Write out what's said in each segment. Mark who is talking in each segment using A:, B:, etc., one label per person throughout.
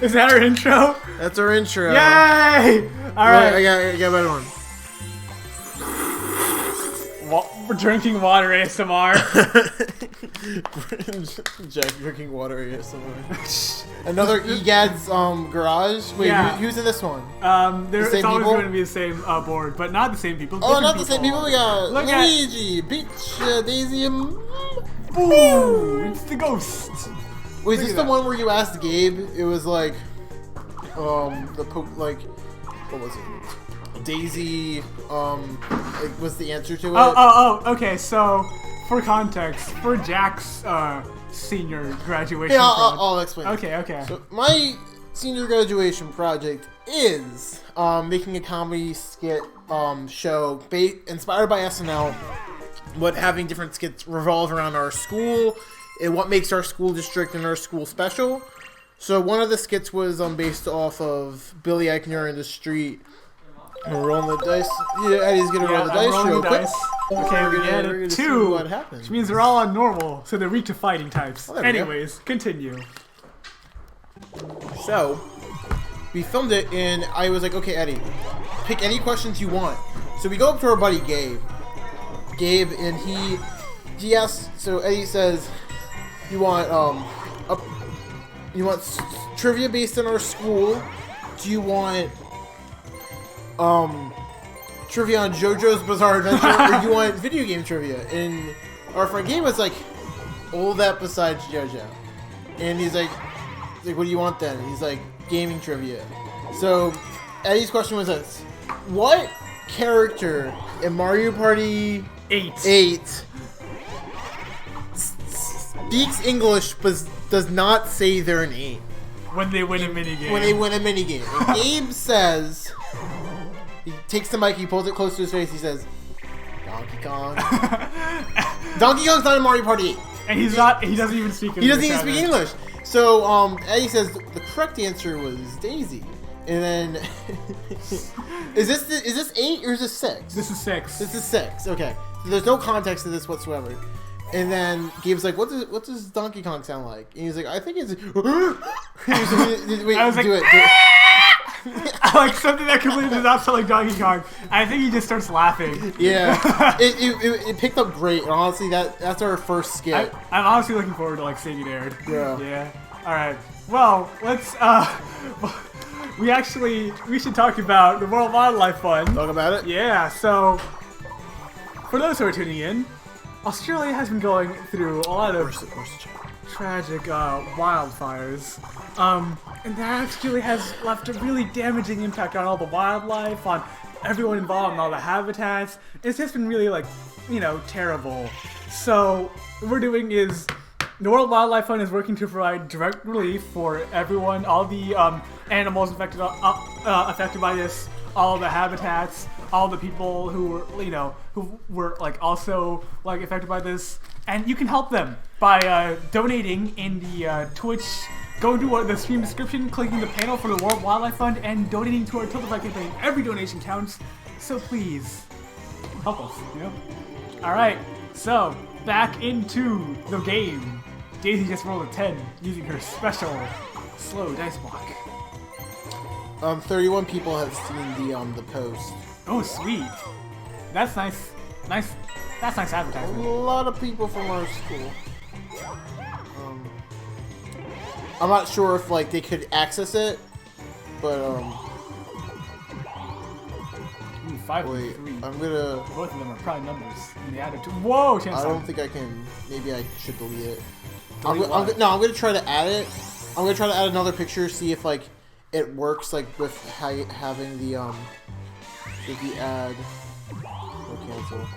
A: Is that our intro?
B: That's our intro.
A: Yay! All right.
B: I got a better one.
A: We're drinking water ASMR.
B: Jack drinking water ASMR. Another EGAD's garage. Wait,
A: Yeah.
B: who's in this one?
A: It's always going to be the same board, but not the same people.
B: Oh, not the same people. We got
A: Look
B: Luigi, Peach, Daisy, and...
A: Ooh, it's the ghost.
B: Wait, is this the one where you asked Gabe? It was like, what was it? Daisy, like, was the answer to it?
A: Okay, so, for context, for Jack's, senior graduation
B: Yeah, I'll explain.
A: Okay.
B: So, my senior graduation project is, making a comedy skit, show inspired by SNL, but having different skits revolve around our school and what makes our school district and our school special. So one of the skits was based off of Billy Eichner in the street. We're rolling the dice. Yeah, Eddie's gonna roll the dice real quick.
A: Okay, we get it. 2,
B: what happens.
A: which means they're all on normal, so they're weak to fighting types.
B: Oh, there we go.
A: Anyways, continue.
B: So we filmed it, and I was like, okay, Eddie, pick any questions you want. So we go up to our buddy Gabe, and he asks. So Eddie says, "You want trivia based on our school? Do you want trivia on JoJo's Bizarre Adventure, or do you want video game trivia?" And our friend Gabe was like, "All that besides JoJo." And he's like, "What do you want then?" And he's like, "Gaming trivia." So Eddie's question was this: what character in Mario Party 8 speaks English but does not say their name
A: When they win a minigame.
B: And Gabe says, he takes the mic, he pulls it close to his face, he says, Donkey Kong. Donkey Kong's not in Mario Party 8.
A: And he doesn't even speak English.
B: He doesn't even speak English. So Eddie says the correct answer was Daisy. And then is this 8 or is this 6?
A: This is 6.
B: This is 6. Okay. So there's no context to this whatsoever. And then Gabe's like, what does Donkey Kong sound like? And he's like, I think it's wait,
A: I was like,
B: do it.
A: Like something that completely does not sound like Donkey Kong. I think he just starts laughing.
B: Yeah. it picked up great. And honestly, that's our first skit.
A: I'm honestly looking forward to like seeing it aired.
B: Yeah.
A: Alright. Well, let's we should talk about the World Wildlife Fund.
B: Talk about it?
A: Yeah, so for those who are tuning in, Australia has been going through a lot of tragic wildfires. And that actually has left a really damaging impact on all the wildlife, on everyone involved in all the habitats. It's just been really, like, terrible. So what we're doing is the World Wildlife Fund is working to provide direct relief for everyone, all the animals affected by this, all the habitats, all the people who were like also like affected by this, and you can help them by donating in the Twitch. Go to the stream description, clicking the panel for the World Wildlife Fund, and donating to our Tiltify campaign. Every donation counts, so please help us. All right, so back into the game. Daisy just rolled a 10 using her special slow dice block.
B: 31 people have seen the post.
A: Oh, sweet. That's nice. That's nice
B: A
A: advertisement.
B: lot of people from our school. I'm not sure if like they could access it, but
A: 5
B: wait,
A: and 3.
B: I'm gonna.
A: Both of them are probably numbers. And they added 2. Whoa, chance.
B: I don't think I can. Maybe I should delete it.
A: Delete what?
B: I'm gonna try to add it. I'm gonna try to add another picture, see if like it works like with having the ad or cancel.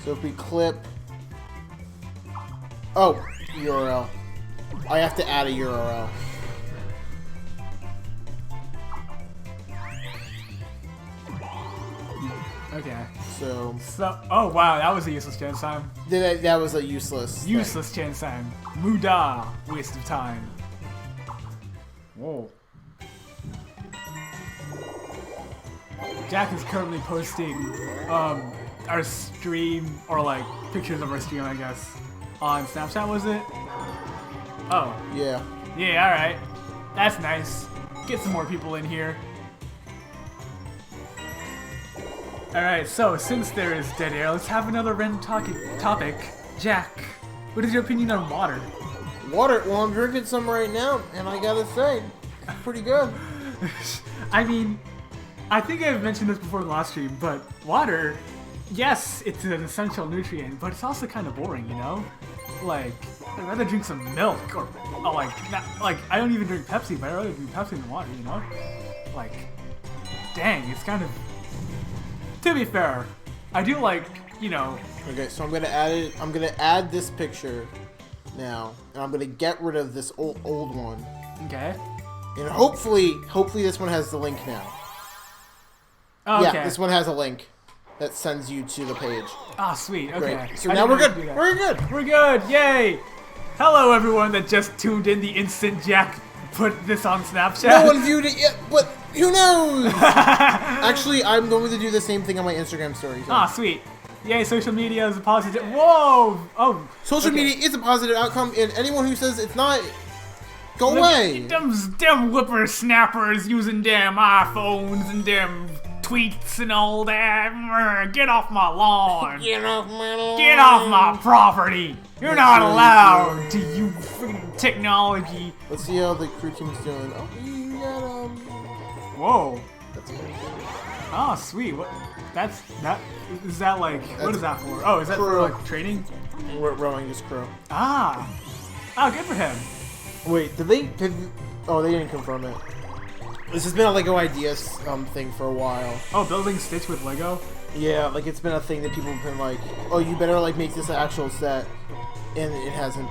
B: So if we clip, URL. I have to add a URL.
A: Okay.
B: So
A: oh wow, that was a useless chance time.
B: that was a useless.
A: Useless chance time. Muda, waste of time. Whoa. Jack is currently posting our stream, or like pictures of our stream, I guess, on Snapchat, was it? Oh.
B: Yeah.
A: Yeah, alright. That's nice. Get some more people in here. Alright, so since there is dead air, let's have another random topic. Jack, what is your opinion on water?
B: Water? Well, I'm drinking some right now, and I gotta say, it's pretty good.
A: I mean, I think I've mentioned this before in the last stream, but water, yes, it's an essential nutrient, but it's also kind of boring, you know? Like, I'd rather drink some milk, or I don't even drink Pepsi, but I'd rather drink Pepsi than water, you know? Like, dang, it's kind of... To be fair, I do like, you know...
B: Okay, so I'm gonna add it. I'm gonna add this picture now, and I'm gonna get rid of this old one.
A: Okay.
B: And hopefully this one has the link now.
A: Oh, okay.
B: Yeah, this one has a link that sends you to the page.
A: Ah, sweet. Okay.
B: Great. So now we're good. We're good.
A: We're good. Yay! Hello, everyone that just tuned in the instant Jack put this on Snapchat.
B: No one viewed it yet, but who knows? Actually, I'm going to do the same thing on my Instagram story. So.
A: Ah, sweet. Yay, social media is a positive. Whoa! Oh.
B: Social media is a positive outcome, and anyone who says it's not, go away.
A: Them whippersnappers using damn iPhones and damn tweets and all that. Get off my lawn.
B: Get off my lawn.
A: Get off my property. You're not allowed to use freaking technology.
B: Let's see how the crew team's doing. Oh, you got
A: Whoa.
B: That's it.
A: Oh, sweet. What? That is that like? What is that for? Oh, is that for like training?
B: Rowing is crew.
A: Ah. Oh, good for him.
B: Wait, oh, they didn't confirm it. This has been a Lego Ideas thing for a while.
A: Oh, building Stitch with Lego?
B: Yeah, like it's been a thing that people have been like, oh, you better like make this an actual set, and it hasn't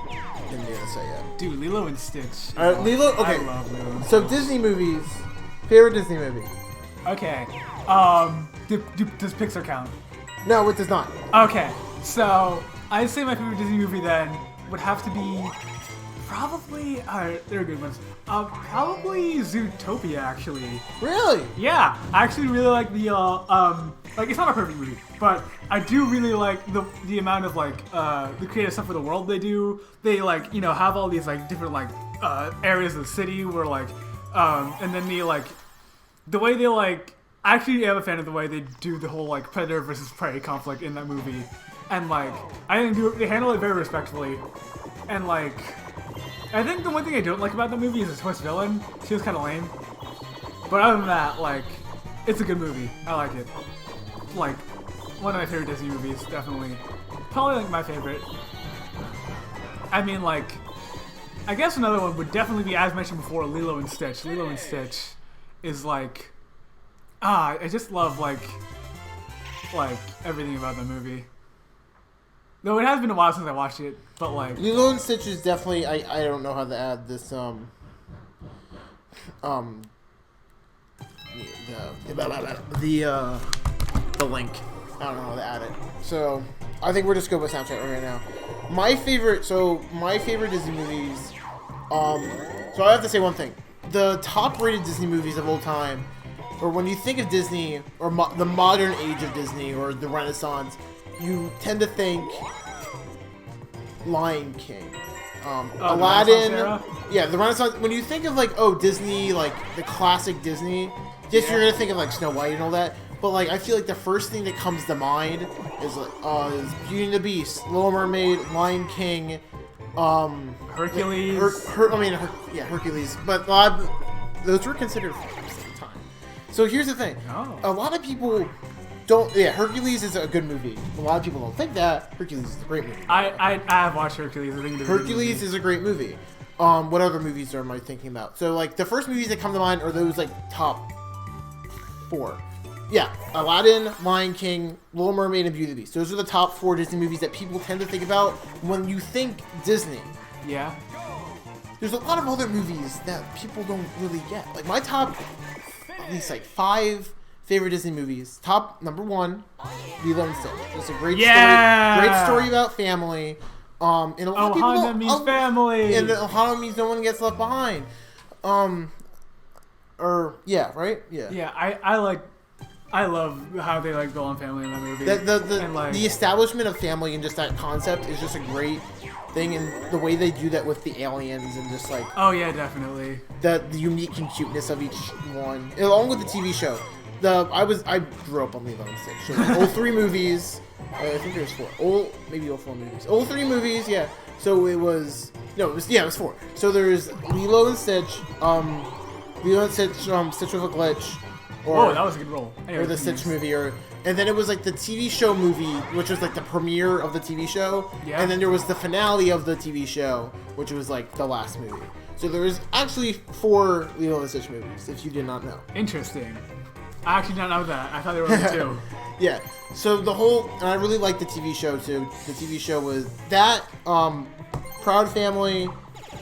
B: been made a set yet.
A: Dude, Lilo and Stitch.
B: Lilo. Okay.
A: I love Lilo and
B: so
A: Stitch.
B: Disney movies. Favorite Disney movie?
A: Okay. Does Pixar count?
B: No, it does not.
A: Okay. So I'd say my favorite Disney movie then would have to be probably. They're good ones. Probably Zootopia, actually.
B: Really?
A: Yeah, I actually really like the like it's not a perfect movie, but I do really like the amount of like the creative stuff for the world they do. They like, you know, have all these like different like areas of the city where like and then the way they like. I actually am a fan of the way they do the whole like predator versus prey conflict in that movie, and like I think they handle it very respectfully, and like. I think the one thing I don't like about the movie is the twist villain. She was kind of lame. But other than that, like, it's a good movie. I like it. Like, one of my favorite Disney movies, definitely. Probably like my favorite. I mean, like, I guess another one would definitely be, as mentioned before, Lilo and Stitch. Lilo and Stitch is like, I just love like everything about the movie. Though it has been a while since I watched it, but like
B: Lilo and Stitch is definitely I don't know how to add this the link. I don't know how to add it. So I think we're just going with Snapchat right now. My favorite Disney movies. So I have to say one thing: the top-rated Disney movies of all time, or when you think of Disney or the modern age of Disney or the Renaissance. You tend to think Lion King, Aladdin. The Renaissance. When you think of like Disney, like the classic Disney, yes, you're gonna think of like Snow White and all that. But like I feel like the first thing that comes to mind is like is Beauty and the Beast, Little Mermaid, Lion King,
A: Hercules.
B: Hercules. But those were considered films at the time. So here's the thing: a lot of people. Hercules is a good movie. A lot of people don't think that. Hercules is a great movie.
A: I have watched Hercules. I think
B: Hercules is a great movie. What other movies am I thinking about? So, like, the first movies that come to mind are those, like, top 4. Yeah, Aladdin, Lion King, Little Mermaid, and Beauty and the Beast. Those are the top 4 Disney movies that people tend to think about when you think Disney.
A: Yeah.
B: There's a lot of other movies that people don't really get. Like, my top, at least, like, 5... favorite Disney movies. Top number 1, Lilo and Stitch. It's a great story. Great story about family. And a lot of people
A: Ohana means family.
B: And Ohana means no one gets left behind. Right? Yeah.
A: Yeah, I love how they build on family in that movie.
B: The establishment of family and just that concept is just a great thing, and the way they do that with the aliens and just like
A: Oh yeah, definitely.
B: the unique and cuteness of each one, along with the TV show. I grew up on Lilo and Stitch. So like, all 3 movies. I think there's 4. Maybe all 4 movies. All 3 movies, yeah. So it was 4. So there's Lilo and Stitch, Stitch with a Glitch, or
A: that was a good roll. Anyway,
B: or the Stitch movie, and then it was like the TV show movie, which was like the premiere of the TV show, and then there was the finale of the TV show, which was like the last movie. So there was actually 4 Lilo and Stitch movies, if you did not know.
A: Interesting. I actually didn't know that. I thought there were only 2.
B: Yeah. So and I really liked the TV show too. The TV show was that, Proud Family,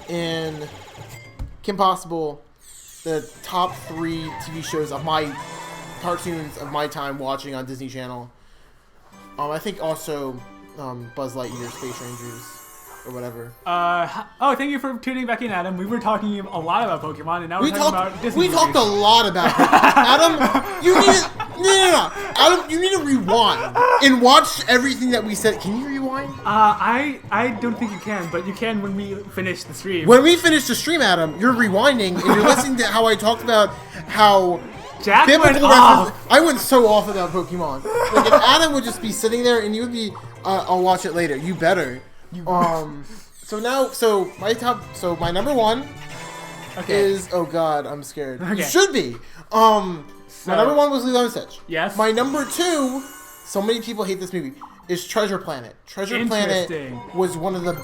B: and Kim Possible, the top 3 TV shows of my cartoons of my time watching on Disney Channel. I think also Buzz Lightyear, Space Rangers, or whatever.
A: Thank you for tuning back in, Adam. We were talking a lot about Pokemon, and now we're talking about Disney.
B: We talked a lot about it. Adam, you need to Adam, you need to rewind and watch everything that we said. Can you rewind?
A: I don't think you can, but you can when we finish the stream.
B: When we finish the stream, Adam, you're rewinding and you're listening to how I talked about how
A: Jack went off.
B: I went so off about Pokemon. Like if Adam would just be sitting there and you would be, I'll watch it later. You better. So my number 1 is, oh god, I'm scared.
A: Okay.
B: You should be. My number 1 was Lilo and Stitch.
A: Yes.
B: My number 2, so many people hate this movie, is Treasure Planet. Treasure Planet was one of the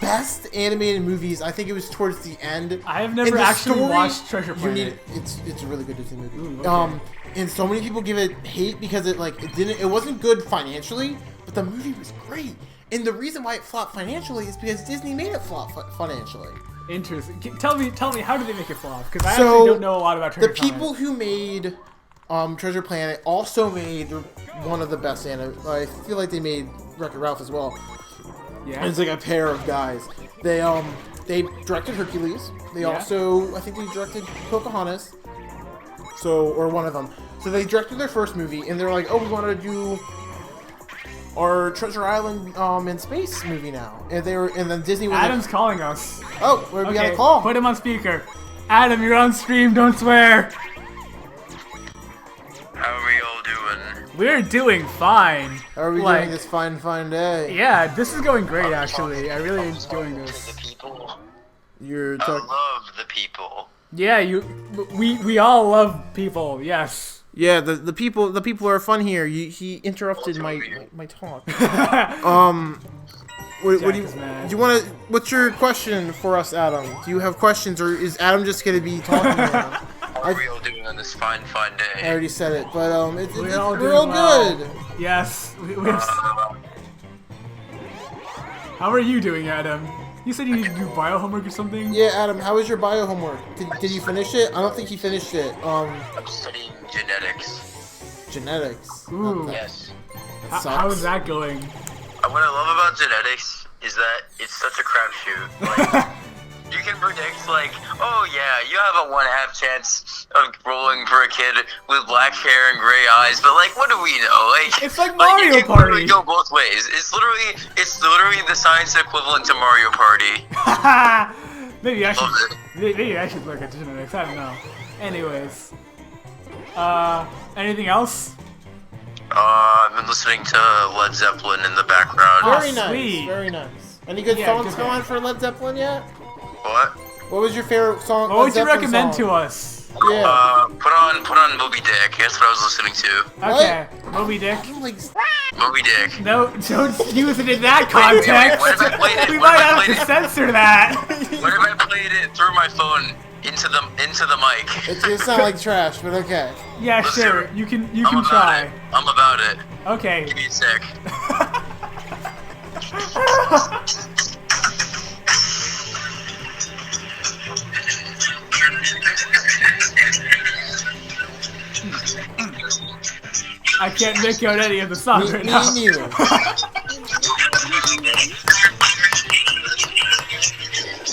B: best animated movies. I think it was towards the end.
A: I have never actually watched Treasure Planet.
B: It's a really good Disney movie.
A: Ooh, okay.
B: And so many people give it hate because it wasn't good financially, but the movie was great. And the reason why it flopped financially is because Disney made it flop financially.
A: Interesting. Tell me, how did they make it flop? Because I actually don't know a lot about Treasure Planet.
B: The people who made Treasure Planet also made one of the best anime. I feel like they made Wreck-It Ralph as well.
A: Yeah.
B: It's like a pair of guys. They directed Hercules. They also, I think they directed Pocahontas. Or one of them. So they directed their first movie, and they're like, oh, we want to do our Treasure Island in space movie now. And then Disney was
A: Adam's calling us.
B: Oh, we got a call.
A: Put him on speaker. Adam, you're on stream, don't swear.
C: How are we all doing?
A: We're doing fine.
B: How are we doing this fine day?
A: Yeah, this is going great actually. I really enjoying this.
C: The people.
B: You're
C: I love the people.
A: Yeah, we all love people, yes.
B: Yeah, the people are fun here. He interrupted my talk. What do you want to? What's your question for us, Adam? Do you have questions, or is Adam just gonna be talking now?
C: How are we all doing on this fine day?
B: I already said it, but
A: we're all
B: good.
A: Yes, we have. How are you doing, Adam? You said you need to do bio homework or something?
B: Yeah, Adam, how was your bio homework? Did you finish it? I don't think he finished it.
C: I'm studying genetics.
B: Genetics?
A: Ooh.
C: Yes.
A: How is that going?
C: What I love about genetics is that it's such a crapshoot. Like, you can predict, like, oh yeah, you have a 1/2 chance of rolling for a kid with black hair and gray eyes, but like, what do we know? Like,
A: it's like Mario
C: it can
A: Party.
C: Literally go both ways. It's literally the science equivalent to Mario Party.
A: Maybe I should look at genetics. I don't know. Anyways, anything else?
C: I've been listening to Led Zeppelin in the background.
B: Very nice.
A: Sweet.
B: Very nice. Any good songs going for Led Zeppelin yet?
C: What?
B: What was your favorite song?
A: What would you recommend to us?
B: Yeah.
C: Put on Moby Dick. That's what I was listening to.
A: Okay, Moby Dick.
C: Moby Dick.
A: No, don't use it in that context.
C: What if I played it?
A: We might have to censor that.
C: What if I played it through my phone into the mic?
B: It's gonna sound like trash, but okay.
A: Yeah,
C: Let's
A: sure.
C: do it.
A: You can
C: I'm
A: try.
C: It. I'm about it.
A: Okay.
C: Give me a sec.
A: I can't make out any of the songs right now.
B: Me neither.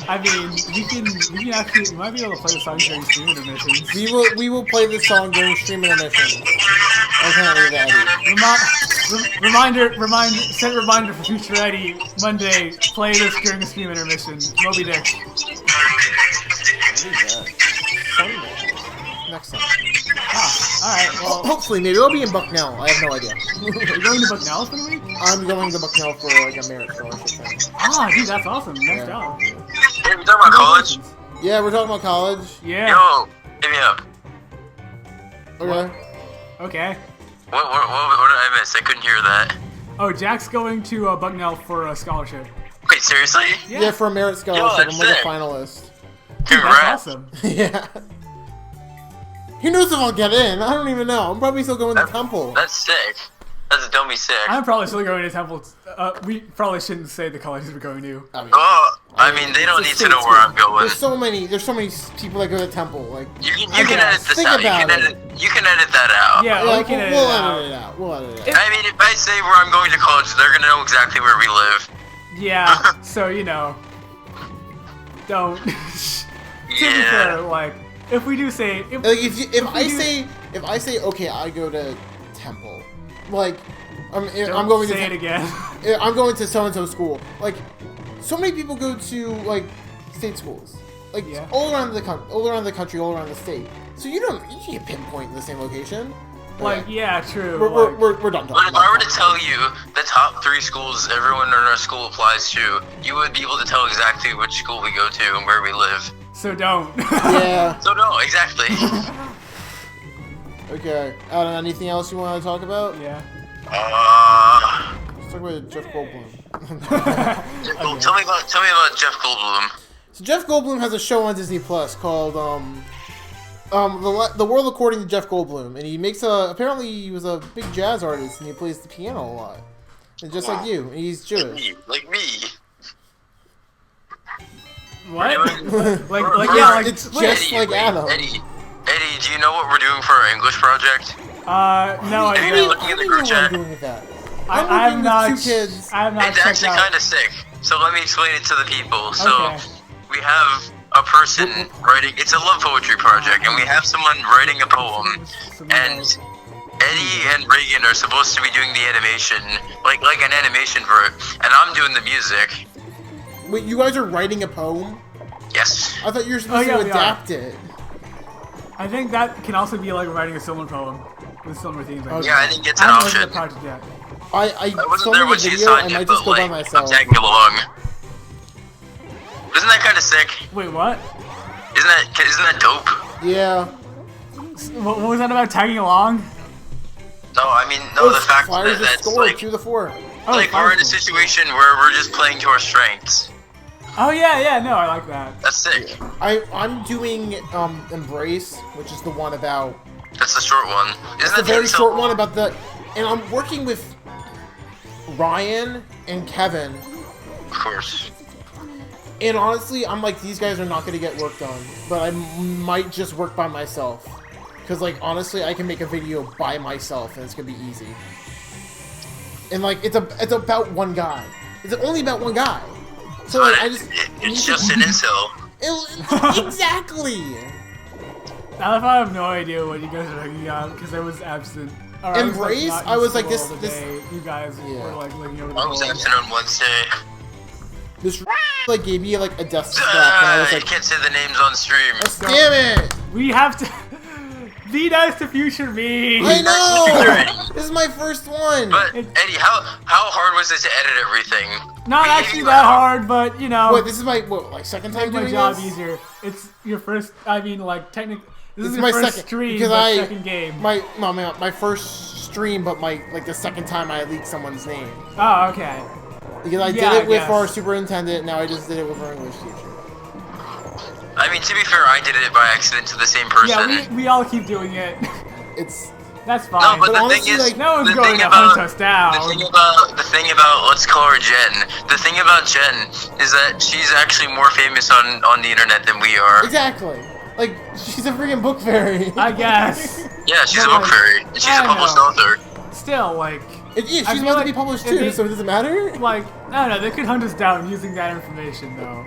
A: I mean, we might be able to play the songs during streaming emissions.
B: We will play the song during streaming emissions. I can't leave that.
A: Set reminder for future Eddie, Monday, play this during the stream intermission. Moby Dick.
B: Next time.
A: Alright, well,
B: Hopefully, maybe it'll be in Bucknell. I have no idea.
A: you're going to Bucknell for the week?
B: I'm going to Bucknell for like a merit scholarship thing.
A: Ah, dude, that's awesome. Nice job.
C: Hey, we talking about college?
B: Yeah, we're talking about college.
A: Yeah.
C: Yo, hit me up.
B: Okay.
A: Okay.
C: What did I miss? I couldn't hear that.
A: Oh, Jack's going to Bucknell for a scholarship.
C: Wait, seriously?
B: Yeah, for a merit scholarship.
C: that's
B: I'm like
C: sick.
B: a finalist.
A: Dude,
C: Congrats.
A: that's awesome.
B: Yeah. Who knows if I'll get in? I don't even know. I'm probably still going to Temple.
C: That's sick. That's dummy sick.
A: I'm probably still going to Temple. We probably shouldn't say the colleges we're going to.
C: Oh, I mean, they don't need to know where I'm going.
B: There's so many people that go to Temple. Like,
C: You can edit this
B: Think
C: out.
B: about
C: You can edit that out.
A: Yeah,
B: yeah,
A: we can edit
B: we'll
A: it out.
B: edit it out. We'll edit it out.
C: I mean, if I say where I'm going to college, they're gonna know exactly where we live.
A: Yeah, so, you know. Don't. To be fair,
C: Yeah.
A: like, if we do say.
B: Like if I say okay, I go to Temple. Like, I'm going
A: say
B: to
A: it again.
B: I'm going to so and so school. Like, so many people go to like state schools, like
A: Yeah.
B: all around the country, all around the state. So you can't pinpoint the same location.
A: Like, yeah, true.
B: We're done
C: But
B: talking.
C: if I were
B: about
C: to tell you the top 3 schools everyone in our school applies to, you would be able to tell exactly which school we go to and where we live.
A: So don't.
B: Yeah.
C: So no, exactly.
B: Okay. Anything else you want to talk about?
A: Yeah.
B: Let's talk about Jeff Goldblum.
C: Tell me about Jeff Goldblum.
B: So Jeff Goldblum has a show on Disney Plus called The World According to Jeff Goldblum, and he makes apparently he was a big jazz artist and he plays the piano a lot, and just like you, and he's Jewish.
C: Like me.
A: What? like,
B: It's just like Adam.
C: Eddie, do you know what we're doing for our English project?
A: No, I
C: Have you
A: don't.
C: been looking at the group
B: what
C: chat?
B: I'm doing with that.
A: I have
B: working with
A: not.
B: 2 kids.
A: I have not
C: It's
A: checked
C: actually
A: out.
C: kind of sick. So let me explain it to the people. So
A: Okay.
C: we have a person writing. It's a love poetry project, and we have someone writing a poem. And Eddie and Reagan are supposed to be doing the animation, like an animation for it, and I'm doing the music.
B: Wait, you guys are writing a poem?
C: Yes.
B: I thought you were supposed
A: yeah,
B: to
A: we
B: adapt it.
A: I think that can also be like writing a similar poem with similar themes.
B: Okay.
C: Yeah, I think it's
A: I
C: an
A: haven't looked at the
C: option.
A: project yet.
B: I
C: I wasn't
B: saw
C: there
B: the
C: when she
B: video.
C: signed
B: I
C: it,
B: might
C: but
B: just go by
C: like, I'm
B: myself.
C: tagging along. Isn't that kind of sick?
A: Wait, what?
C: Isn't that dope?
B: Yeah.
A: What was that about tagging along?
C: No, I mean, no, the fact
B: Flyers
C: that
B: just
C: that's
B: scored
C: like,
B: 2-4.
A: Oh,
C: like we're in a
A: Firefly.
C: situation where we're just playing to our strengths.
A: Oh yeah, no, I like that.
C: That's sick.
B: I'm doing Embrace, which is the one about.
C: That's the short one.
B: It's
C: Isn't
B: the
C: that
B: very
C: so-
B: short one about the. And I'm working with Ryan and Kevin.
C: Of course.
B: And honestly, I'm like, these guys are not going to get work done. But I might just work by myself. Because, like, honestly, I can make a video by myself and it's going to be easy. And, like, it's about one guy. It's only about one guy. So, like, I just...
C: It's just an incel.
B: Exactly!
A: Now if I have no idea what you guys are hanging on because I was absent. Or I was,
B: Embrace?
A: not in
B: I was like,
A: school
B: this-
A: all the
B: this-
A: day. You guys
B: Yeah.
A: were like looking over the
C: I was
A: phone.
C: absent on Wednesday.
B: This like gave me like a death strap, and I was
C: You
B: like,
C: can't say the names on stream.
B: "Damn it!
A: We have to be nice to future me.
B: I know!
C: Already.
B: This is my first one."
C: But Eddie, how hard was it to edit everything?
A: Not
C: We gave
A: actually
C: you
A: that
C: a-
A: hard, but you know,
B: Wait, this is my second time
A: make my
B: doing
A: job
B: this.
A: easier. It's your first. I mean, like technically, this is
B: This is
A: your
B: my
A: first
B: second
A: stream,
B: because
A: but second game.
B: my first stream, but the second time I leaked someone's name
A: Oh, okay.
B: because I
A: Yeah,
B: did
A: I
B: it with
A: guess.
B: our superintendent. Now I just did it with our English teacher.
C: I mean, to be fair, I did it by accident to the same person.
A: Yeah, we all keep doing it.
B: It's
A: That's
C: No,
A: fine.
C: but the
B: honestly,
C: thing is,
B: like,
A: no one's
C: the
A: going
C: thing
A: to
C: about,
A: hunt us down.
C: The thing about, let's call her Jen. The thing about Jen is that she's actually more famous on the internet than we are.
B: exactly like she's a freaking book fairy.
A: I guess.
C: Yeah, she's a
A: But,
C: book
A: like,
C: fairy, and she's
A: I
C: a published
A: know.
C: author.
A: Still, like,
B: Yeah, she's
A: I feel
B: about to
A: like
B: be published
A: if
B: too,
A: they-
B: so does it matter?
A: like, I don't know. They could hunt us down using that information, though.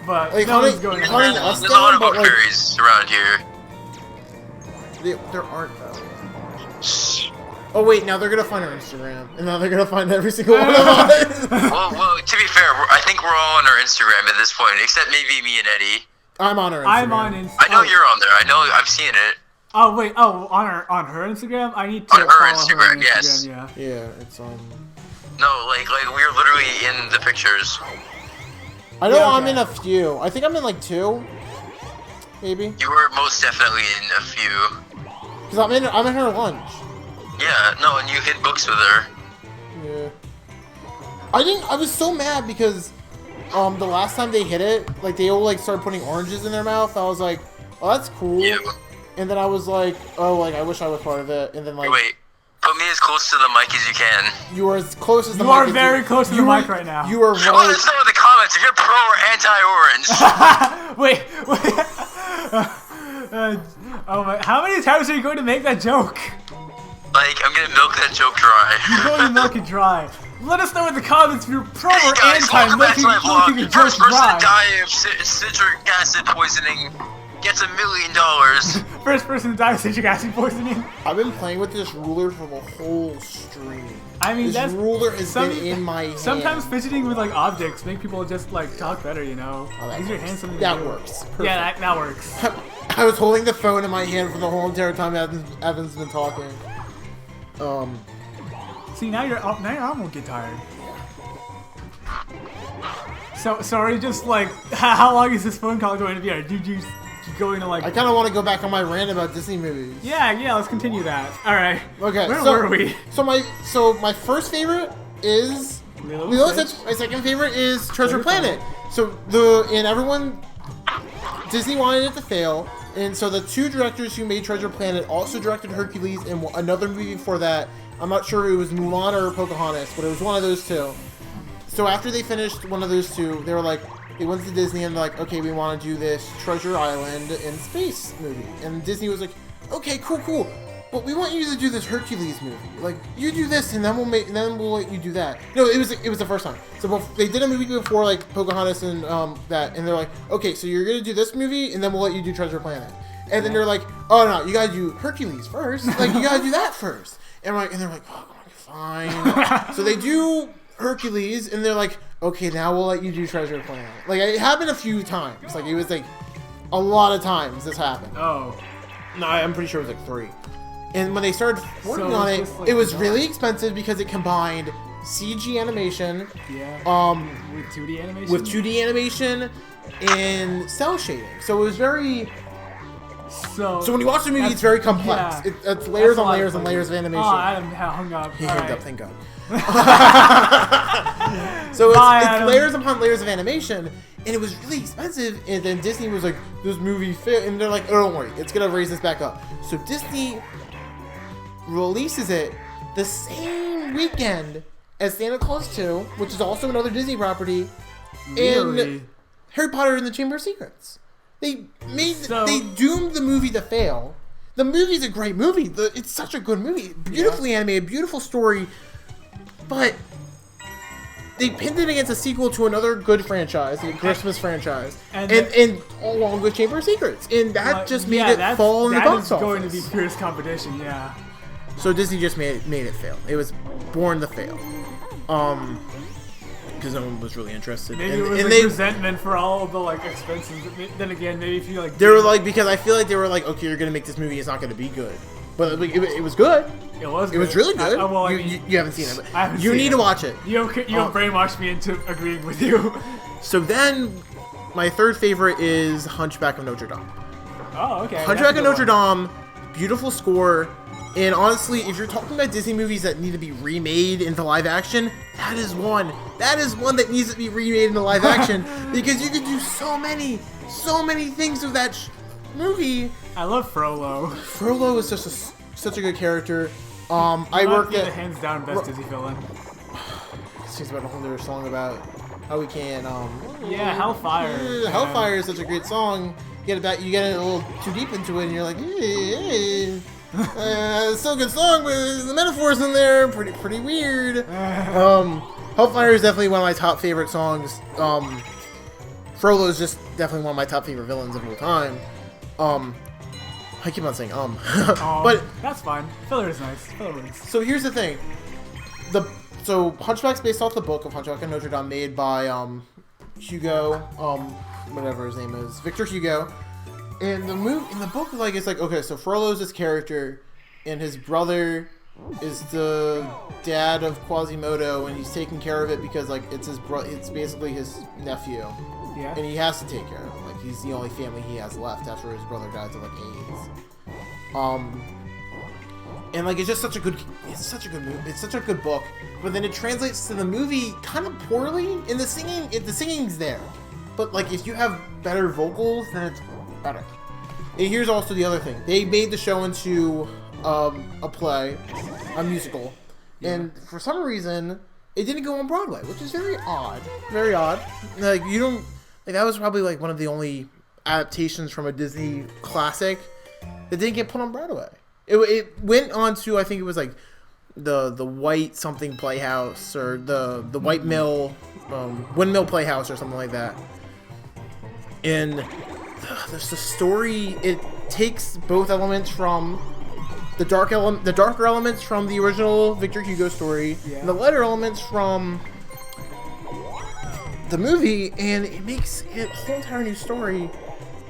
A: But
B: Like,
A: no
B: hunting-
A: one's going to
B: hunting
A: hunt
B: us
A: us.
C: There's a lot of
B: but,
C: book
B: like-
C: fairies around here.
B: There aren't though. Oh wait, now they're gonna find our Instagram, and now they're gonna find every single one of us.
C: Well, to be fair, I think we're all on our Instagram at this point, except maybe me and Eddie.
B: I'm on her Instagram.
A: I'm on Instagram.
C: I know you're on there. I know I've seen it.
A: Oh wait, on her Instagram? I need to
C: On her
A: follow
C: Instagram,
A: her
C: yes.
A: Yeah.
B: Yeah, it's
C: No, like we're literally in the pictures.
B: I know
A: Yeah,
B: I'm
A: okay.
B: in a few. I think I'm in like 2, maybe.
C: You were most definitely in a few.
B: Cause I'm in her lunch.
C: Yeah, no, and you hit books with her.
B: Yeah. I was so mad because the last time they hit it, like they all like started putting oranges in their mouth. I was like, oh, that's cool.
C: Yeah.
B: And then I was like, oh, like I wish I was part of it. And then like
C: Wait, put me as close to the mic as you can.
B: you were as close as the
A: You
B: mic
A: are
B: as
A: very close to the mic right now.
B: You were
C: Let
B: right.
C: us know in the comments if you're pro or anti-orange.
A: Wait. Oh my! How many times are you going to make that joke?
C: Like, I'm gonna milk that joke dry.
A: You're going to milk it dry. Let us know in the comments if you're pro
C: Hey
A: or
C: guys,
A: anti
C: welcome back to my vlog.
A: milking a
C: The
A: joke
C: first person
A: dry.
C: to die of citric acid poisoning gets $1 million.
A: First person to die of citric acid poisoning.
B: I've been playing with this ruler for the whole stream.
A: I mean,
B: This
A: that's
B: ruler has been in my hand.
A: Sometimes fidgeting with like objects make people just like talk better, you know.
B: Oh, that
A: Use your
B: works.
A: hands something to
B: That
A: do.
B: works.
A: Yeah, that works.
B: I was holding the phone in my hand for the whole entire time Evan's been talking.
A: See, now your arm will get tired. So are you just like, how long is this phone call going to be? Are you going to like?
B: I kind of want to go back on my rant about Disney movies.
A: Yeah. Let's continue that. All right.
B: Okay.
A: Where
B: so,
A: were we?
B: So my first favorite is Lilo and Stitch. My second favorite is Treasure Planet. So Disney wanted it to fail, and so the 2 directors who made Treasure Planet also directed Hercules and another movie before that. I'm not sure if it was Mulan or Pocahontas, but it was one of those 2. So after they finished one of those 2, they were like, they went to Disney and they're like, okay, we want to do this Treasure Island in space movie. And Disney was like, okay, cool. But we want you to do this Hercules movie. Like, you do this, and then we'll let you do that. No, it was the first time. So they did a movie before, like Pocahontas and that, and they're like, okay, so you're gonna do this movie, and then we'll let you do Treasure Planet. And then they're like, oh no, you gotta do Hercules first. Like, you gotta do that first. And they're like, oh, fine. So they do Hercules, and they're like, okay, now we'll let you do Treasure Planet. Like, it happened a few times. Like, it was like a lot of times this happened.
A: Oh.
B: No, I'm pretty sure it was like 3. And when they started working
A: So
B: on it,
A: it's just like
B: it was
A: that.
B: really expensive because it combined CG animation,
A: Yeah. With 2D animation.
B: with 2D animation and cell shading. So it was very.
A: So
B: So when you watch the movie, it's very complex.
A: yeah.
B: It's layers
A: That's a
B: on
A: lot
B: layers and layers of animation.
A: Oh, Adam hung up.
B: He
A: All
B: hung up,
A: right.
B: thank God. So
A: Bye,
B: it's
A: Adam.
B: layers upon layers of animation, and it was really expensive. And then Disney was like, "This movie fit," and they're like, "Oh, don't worry, it's gonna raise this back up." So Disney releases it the same weekend as Santa Claus 2, which is also another Disney property,
A: Really?
B: and Harry Potter and the Chamber of Secrets. They
A: So-
B: they doomed the movie to fail. The movie's a great movie. It's such a good movie. Beautifully animated, beautiful story. But they pinned it against a sequel to another good franchise, the Christmas franchise.
A: And-
B: And along with Chamber of Secrets. And that just made it fall in the box
A: That is going to
B: office.
A: be fierce competition, yeah.
B: So Disney just made it fail. It was born to fail. Because no one was really interested.
A: Maybe
B: and,
A: it was
B: and
A: like resentment for all of the like expenses. Then again, maybe if you like.
B: they were like, because I feel like they were like, okay, you're gonna make this movie, it's not gonna be good. But like, it was good.
A: It was.
B: It was really good.
A: Well, I
B: you,
A: mean,
B: you haven't seen it, but
A: I haven't
B: you
A: seen
B: need
A: it.
B: to watch it.
A: You have brainwashed me into agreeing with you.
B: So then, my third favorite is Hunchback of Notre Dame.
A: Oh, okay.
B: Hunchback of Notre Dame, beautiful score. And honestly, if you're talking about Disney movies that need to be remade into live action, that is one. That is one that needs to be remade into live action because you could do so many things with that movie.
A: I love Frollo.
B: Frollo is just such a good character. I worked
A: the
B: at.
A: hands down best Disney villain.
B: She's about a whole other song about how we can.
A: Yeah, Hellfire.
B: Hellfire is such a great song. You get a little too deep into it, and you're like, it's still a good song, but the metaphors in there pretty weird. Hellfire is definitely one of my top favorite songs. Frollo is just definitely one of my top favorite villains of all time. I keep on saying
A: Oh,
B: but
A: that's fine. Filler is nice. Filler wins.
B: so here's the thing. So Hunchback's based off the book of Hunchback of Notre Dame, made by Hugo, whatever his name is, Victor Hugo. And in the book, like, it's like, okay, so Frollo's this character, and his brother is the dad of Quasimodo, and he's taking care of it because, like, it's basically his nephew.
A: Yeah.
B: And he has to take care of him. Like, he's the only family he has left after his brother dies of, like, AIDS. And, like, it's just such a good movie. It's such a good book. But then it translates to the movie kind of poorly. And the singing's there. But, like, if you have better vocals, then it's better. And here's also the other thing. They made the show into a play, a musical. And for some reason, it didn't go on Broadway, which is very odd. Very odd. Like, you don't... Like, that was probably, like, one of the only adaptations from a Disney classic that didn't get put on Broadway. It went on to, I think it was, like, the White something Playhouse, or the White Mill, Windmill Playhouse, or something like that. And there's the story, it takes both elements from the darker elements from the original Victor Hugo story, and the lighter elements from the movie, and it makes it a whole entire new story,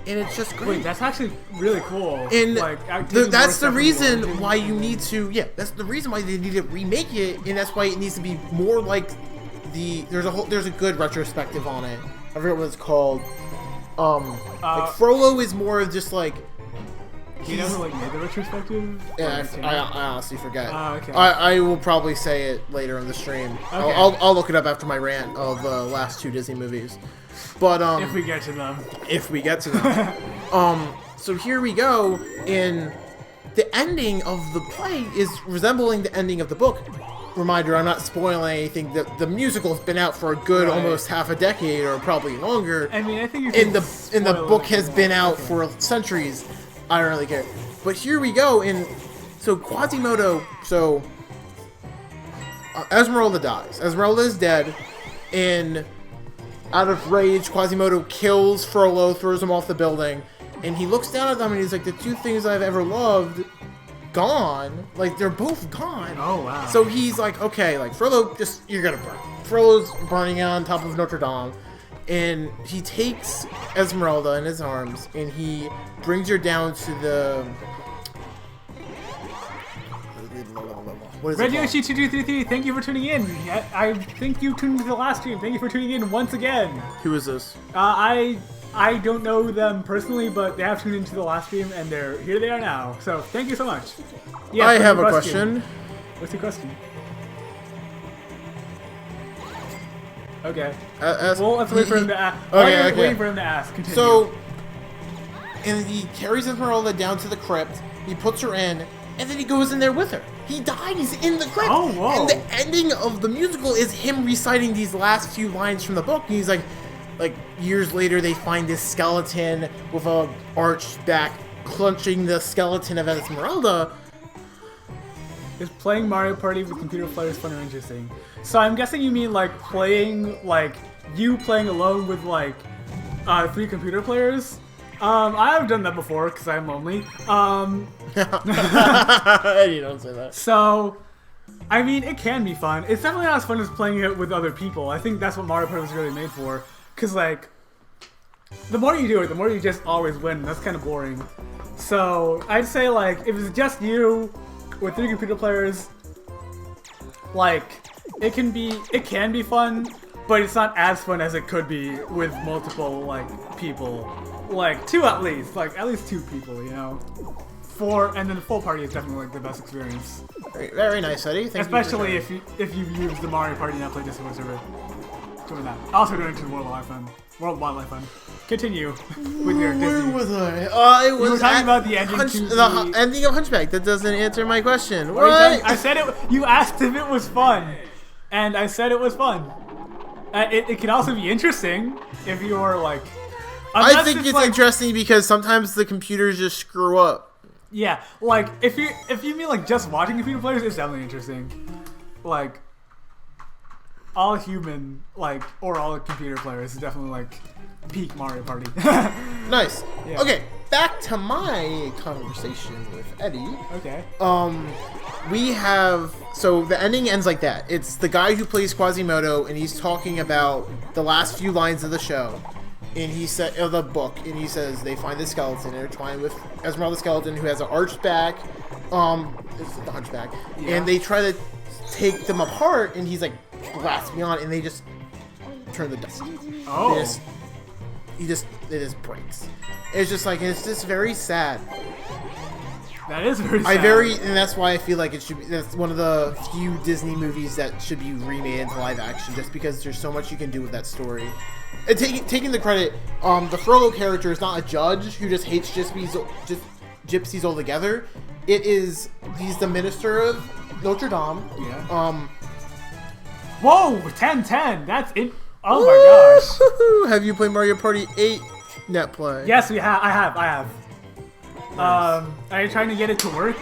B: and it's just great.
A: Wait, that's actually really cool.
B: And
A: like,
B: that's the reason why you need to, that's the reason why they need to remake it, and that's why it needs to be more like there's a good retrospective on it. I forget what it's called. Like Frollo is more of just like,
A: you never like made the retrospective?
B: Yeah, I honestly forget.
A: Okay.
B: I will probably say it later in the stream.
A: Okay.
B: I'll look it up after my rant of the last 2 Disney movies. But
A: if we get to them.
B: If we get to them. So here we go, and the ending of the play is resembling the ending of the book. Reminder, I'm not spoiling anything. The musical's been out for a good almost half a decade, or probably longer.
A: I mean, I think
B: and the book has been out for centuries. I don't really care. But here we go, and so Quasimodo, Esmeralda dies. Esmeralda is dead, and out of rage, Quasimodo kills Frollo, throws him off the building, and he looks down at them and he's like, the 2 things I've ever loved, gone. Like, they're both gone.
A: Oh, wow.
B: So he's like, okay, like, Frollo, you're gonna burn. Frollo's burning on top of Notre Dame. And he takes Esmeralda in his arms, and he brings her down to the... What is it called?
A: RedYoshi2233, thank you for tuning in. I think you tuned into the last stream. Thank you for tuning in once again.
B: Who is this?
A: I don't know them personally, but they have tuned into the last stream, and here they are now. So thank you so much. Yes,
B: I have a question.
A: What's your question? Okay. Well, let's wait for him to ask.
B: Okay.
A: Waiting for him to ask. Continue.
B: So, and he carries Esmeralda down to the crypt. He puts her in, and then he goes in there with her. He dies in the crypt.
A: Oh, whoa.
B: And the ending of the musical is him reciting these last few lines from the book. And he's like years later, they find this skeleton with a arched back, clutching the skeleton of Esmeralda.
A: Is playing Mario Party with computer players fun or interesting? So I'm guessing you mean like playing, like you playing alone with like 3 computer players. I've done that before because I'm lonely.
B: You don't say that.
A: So, I mean, it can be fun. It's definitely not as fun as playing it with other people. I think that's what Mario Party was really made for. Because like, the more you do it, the more you just always win. That's kind of boring. So I'd say like, if it's just you with 3 computer players, like, it can be fun, but it's not as fun as it could be with multiple like people, like 2 at least, like at least 2 people, you know. 4, and then the full party is definitely like the best experience.
B: Very nice, Eddie.
A: Especially if you use the Mario Party and not play Discord server. Doing that. Also doing it to the World Wildlife Fund. Continue with your Disney.
B: Where was I? It was
A: we were talking about the ending
B: the ending of Hunchback. That doesn't answer my question.
A: What? I said it. You asked if it was fun, and I said it was fun. It can also be interesting if you're like.
B: I think it's like, interesting because sometimes the computers just screw up.
A: Yeah, like if you mean like just watching computer players, it's definitely interesting. Like all human, like, or all computer players is definitely like peak Mario Party.
B: Nice.
A: Yeah.
B: Okay, back to my conversation with Eddie.
A: Okay.
B: We have, so the ending ends like that. It's the guy who plays Quasimodo, and he's talking about the last few lines of the show, and he said, of the book, and he says they find the skeleton intertwined with Esmeralda skeleton, who has an arched back. It's the hunchback, and they try to take them apart, and he's like blasts beyond, and they just turn the dust.
A: Oh.
B: It just breaks. It's just like, it's just very sad.
A: That is very sad.
B: And that's why I feel like it should be, that's one of the few Disney movies that should be remade into live action, just because there's so much you can do with that story. And taking the credit, the Frollo character is not a judge who just hates gypsies altogether. He's the minister of Notre Dame.
A: Yeah. Whoa, 10-10. That's it. Oh my gosh.
B: Have you played Mario Party 8 net play?
A: Yes, I have. Nice. Are you trying to get it to work?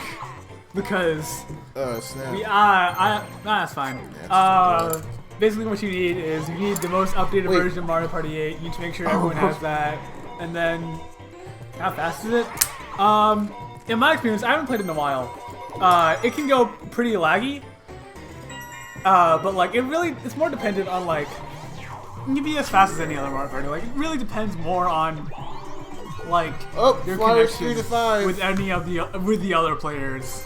A: Because
B: oh snap.
A: that's fine. Basically what you need is you need the most updated version of Mario Party 8. You need to make sure everyone has that. And then how fast is it? In my experience, I haven't played it in a while. It can go pretty laggy. But like it's more dependent on like it can be as fast as any other Mario Party. Like it really depends more on like your connection with any of the other players.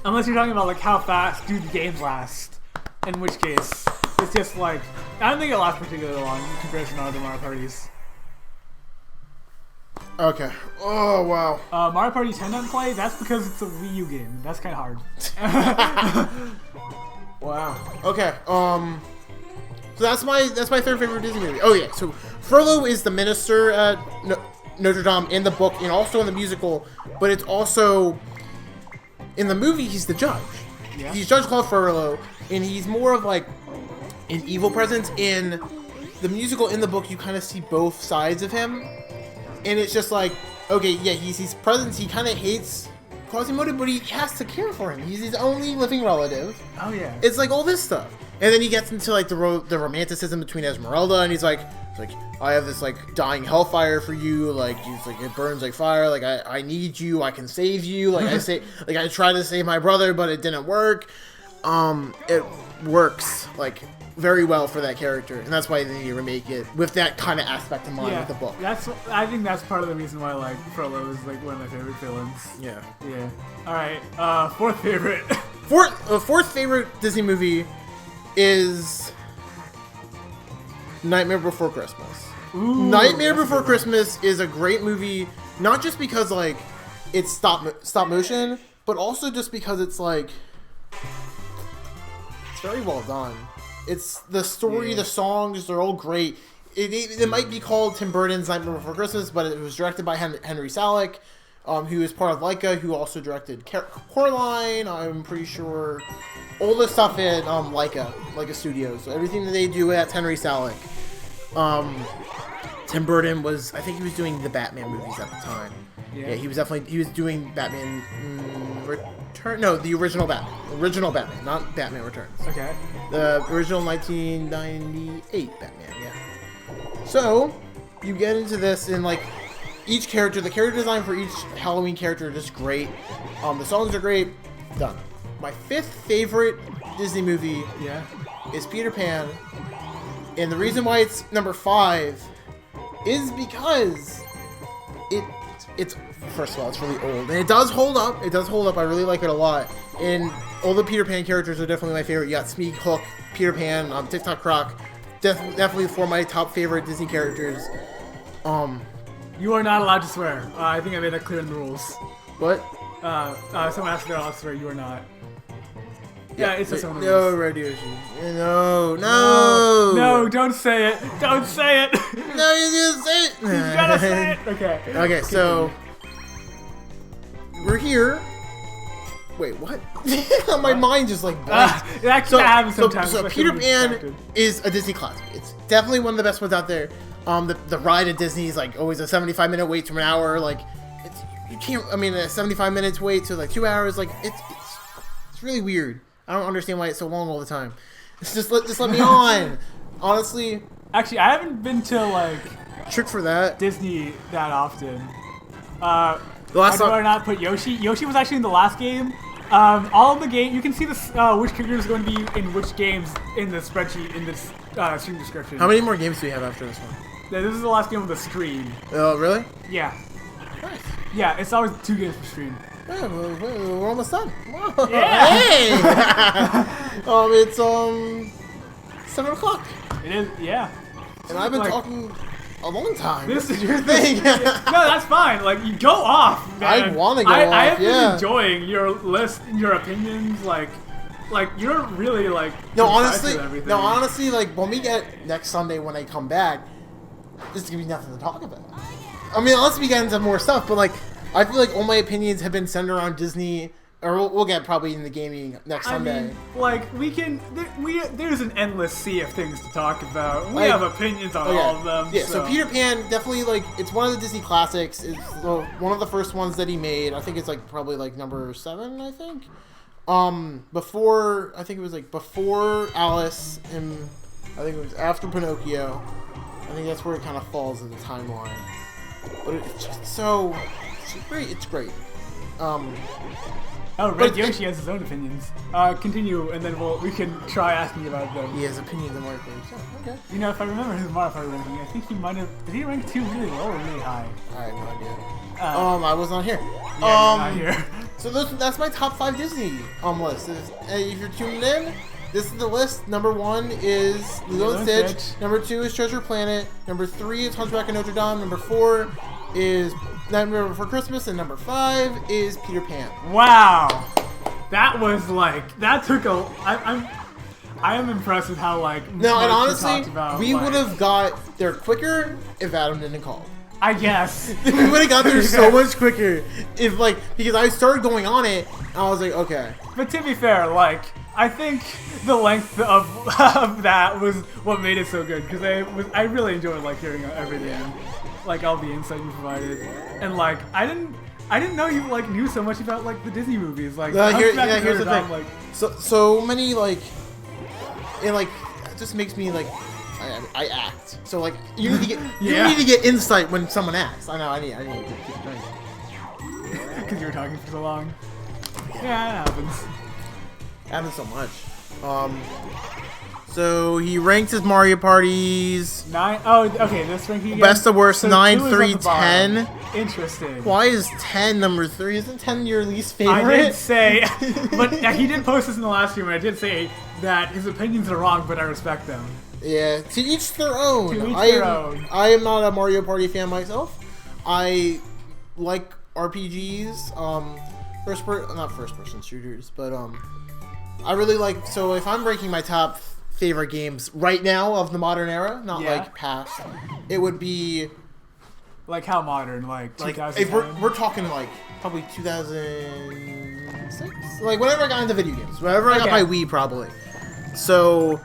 A: Unless you're talking about like how fast do the games last. In which case, it's just like I don't think it lasts particularly long in comparison to other Mario Parties.
B: Okay. Oh wow.
A: Mario Party 10 doesn't play. That's because it's a Wii U game. That's kind of hard.
B: Wow. Okay. So that's my third favorite Disney movie. Oh yeah. So Frollo is the minister at Notre Dame in the book and also in the musical, but it's also in the movie he's the judge. Yeah. He's Judge Claude Frollo, and he's more of like an evil presence. In the musical, in the book, you kind of see both sides of him, and it's just like, okay, yeah, he's his presence. He kind of hates Quasimodo, but he has to care for him. He's his only living relative.
A: Oh yeah.
B: It's like all this stuff, and then he gets into like the romanticism between Esmeralda, and he's like, I have this like dying hellfire for you. Like he's like, it burns like fire. Like I need you. I can save you. Like I tried to save my brother, but it didn't work. It works like very well for that character, and that's why they need to remake it with that kind of aspect in mind with the book.
A: I think that's part of the reason why like Frollo is like one of my favorite villains.
B: Yeah.
A: Yeah. All right. Fourth favorite.
B: Fourth favorite Disney movie is Nightmare Before Christmas.
A: Ooh,
B: Nightmare Before Christmas is a great movie, not just because like it's stop motion, but also just because it's like it's very well done. It's the story, the songs, they're all great. It might be called Tim Burton's Nightmare Before Christmas, but it was directed by Henry Selick, who is part of Laika, who also directed Coraline. I'm pretty sure all the stuff in Laika Studios. So everything that they do, that's Henry Selick. Tim Burton was, I think he was doing the Batman movies at the time. Yeah, he was doing Batman Return. No, the original Batman, not Batman Returns.
A: Okay.
B: The original 1998 Batman. Yeah. So you get into this, and like each character, the character design for each Halloween character is just great. The songs are great. Done. My fifth favorite Disney movie is Peter Pan, and the reason why it's number 5 is because it's first of all, it's really old, and it does hold up. I really like it a lot, and all the Peter Pan characters are definitely my favorite. You got Smeagol, Hook, Peter Pan, TikTok Croc, definitely 4 of my top favorite Disney characters.
A: You are not allowed to swear. I think I made that clear in the rules.
B: What?
A: Someone asked if they're allowed to swear. You are not. Yeah, it's just someone.
B: No, radio issue. No,
A: don't say it. Don't say it.
B: No, you just say it.
A: You gotta say it. Okay.
B: Okay, so we're here. Wait, what? My mind just like blanked.
A: It actually happens sometimes.
B: So Peter Pan is a Disney classic. It's definitely one of the best ones out there. The ride at Disney is like always a 75-minute wait to an hour. Like, you can't. I mean, a 75 minutes wait to like 2 hours. Like, it's really weird. I don't understand why it's so long all the time. Just let me on. Honestly.
A: Actually, I haven't been to like
B: trick for that
A: Disney that often.
B: The last
A: why
B: time-
A: did I not put Yoshi? Yoshi was actually in the last game. All of the game, you can see this which character is going to be in which games in the spreadsheet in this stream description.
B: How many more games do we have after this one?
A: Yeah, this is the last game of the stream.
B: Oh, really?
A: Yeah.
B: Nice.
A: Yeah, it's always 2 games per stream.
B: Yeah, we're almost done.
A: Yeah.
B: Hey! It's 7 o'clock,
A: It is, yeah.
B: and I've been
A: Like,
B: talking a long time.
A: This is
B: your thing.
A: No, that's fine. Like, you go off, man.
B: I wanna go
A: I
B: off,
A: have been
B: yeah.
A: enjoying your list, your opinions. Like you're really like.
B: No,
A: concise
B: honestly,
A: with everything.
B: like when we get next Sunday when I come back, there's gonna be nothing to talk about. I mean, unless we get into more stuff, but like, I feel like all my opinions have been centered around Disney, or we'll get probably in the gaming next Sunday.
A: mean, like we can. There's an endless sea of things to talk about. We
B: Like-
A: have opinions on all of them.
B: Yeah, so Peter Pan, definitely, like, it's one of the Disney classics. It's one of the first ones that he made. I think it's, like, probably, like, number 7, I think. Before, I think it was, like, before Alice, and I think it was after Pinocchio. I think that's where it kind of falls in the timeline. But it's just so, it's great. It's great.
A: Oh,
B: but
A: Red
B: it-
A: Yoshi has his own opinions. Continue, and then we can try asking about them.
B: He has opinions on Mario Party. So, okay.
A: You know, if I remember his Mario Party ranking, I think he might have. Did he rank 2 really low or really high?
B: I have no idea.
A: Uh,
B: I was not here.
A: Yeah, you're not here.
B: So that's my top 5 Disney list. If you're tuning in, this is the list. Number 1 is Lilo and Stitch. Number 2 is Treasure Planet. Number 3 is Hunchback of Notre Dame. Number 4 is Nightmare Before Christmas, and number 5 is Peter Pan.
A: Wow, that was like that took a. I am impressed with how like.
B: No, and
A: much
B: honestly,
A: talked about,
B: we
A: like-
B: would have got there quicker if Adam didn't call.
A: I guess.
B: We would have got there so much quicker if, like, because I started going on it, and I was like, okay.
A: But to be fair, like I think the length of that was what made it so good because I really enjoyed like hearing everything, like all the insight you provided, and like I didn't know you like knew so much about like the Disney movies. Like
B: Here's
A: Hunchback of
B: the
A: Notre Dame,
B: thing.
A: like
B: So many, like, it like it just makes me like I act. So like you need to get
A: Yeah.
B: you need to get insight when someone acts. I know I need to keep going.
A: because you were talking for so long. Yeah, it happens.
B: Happens so much. So he ranks his Mario parties
A: 9. Oh, okay. This ranking again.
B: best to worst,
A: So
B: 9,
A: 2 is at
B: 3,
A: the bottom.
B: 10.
A: Interesting.
B: Why is 10 number 3? Isn't 10 your least favorite?
A: I did say, but he did post this in the last stream, and I did say that his opinions are wrong, but I respect them.
B: Yeah, to each their own.
A: To each
B: I
A: their
B: am,
A: own.
B: I am not a Mario Party fan myself. I like RPGs, not first person shooters, but I really like. So if I'm ranking my top favorite games right now of the modern era, not
A: Yeah.
B: like past, it would be
A: Like how modern, like
B: like
A: 2000.
B: if we're talking like probably 2006, like whenever I got into video games, whenever I got
A: Okay.
B: my Wii, probably. So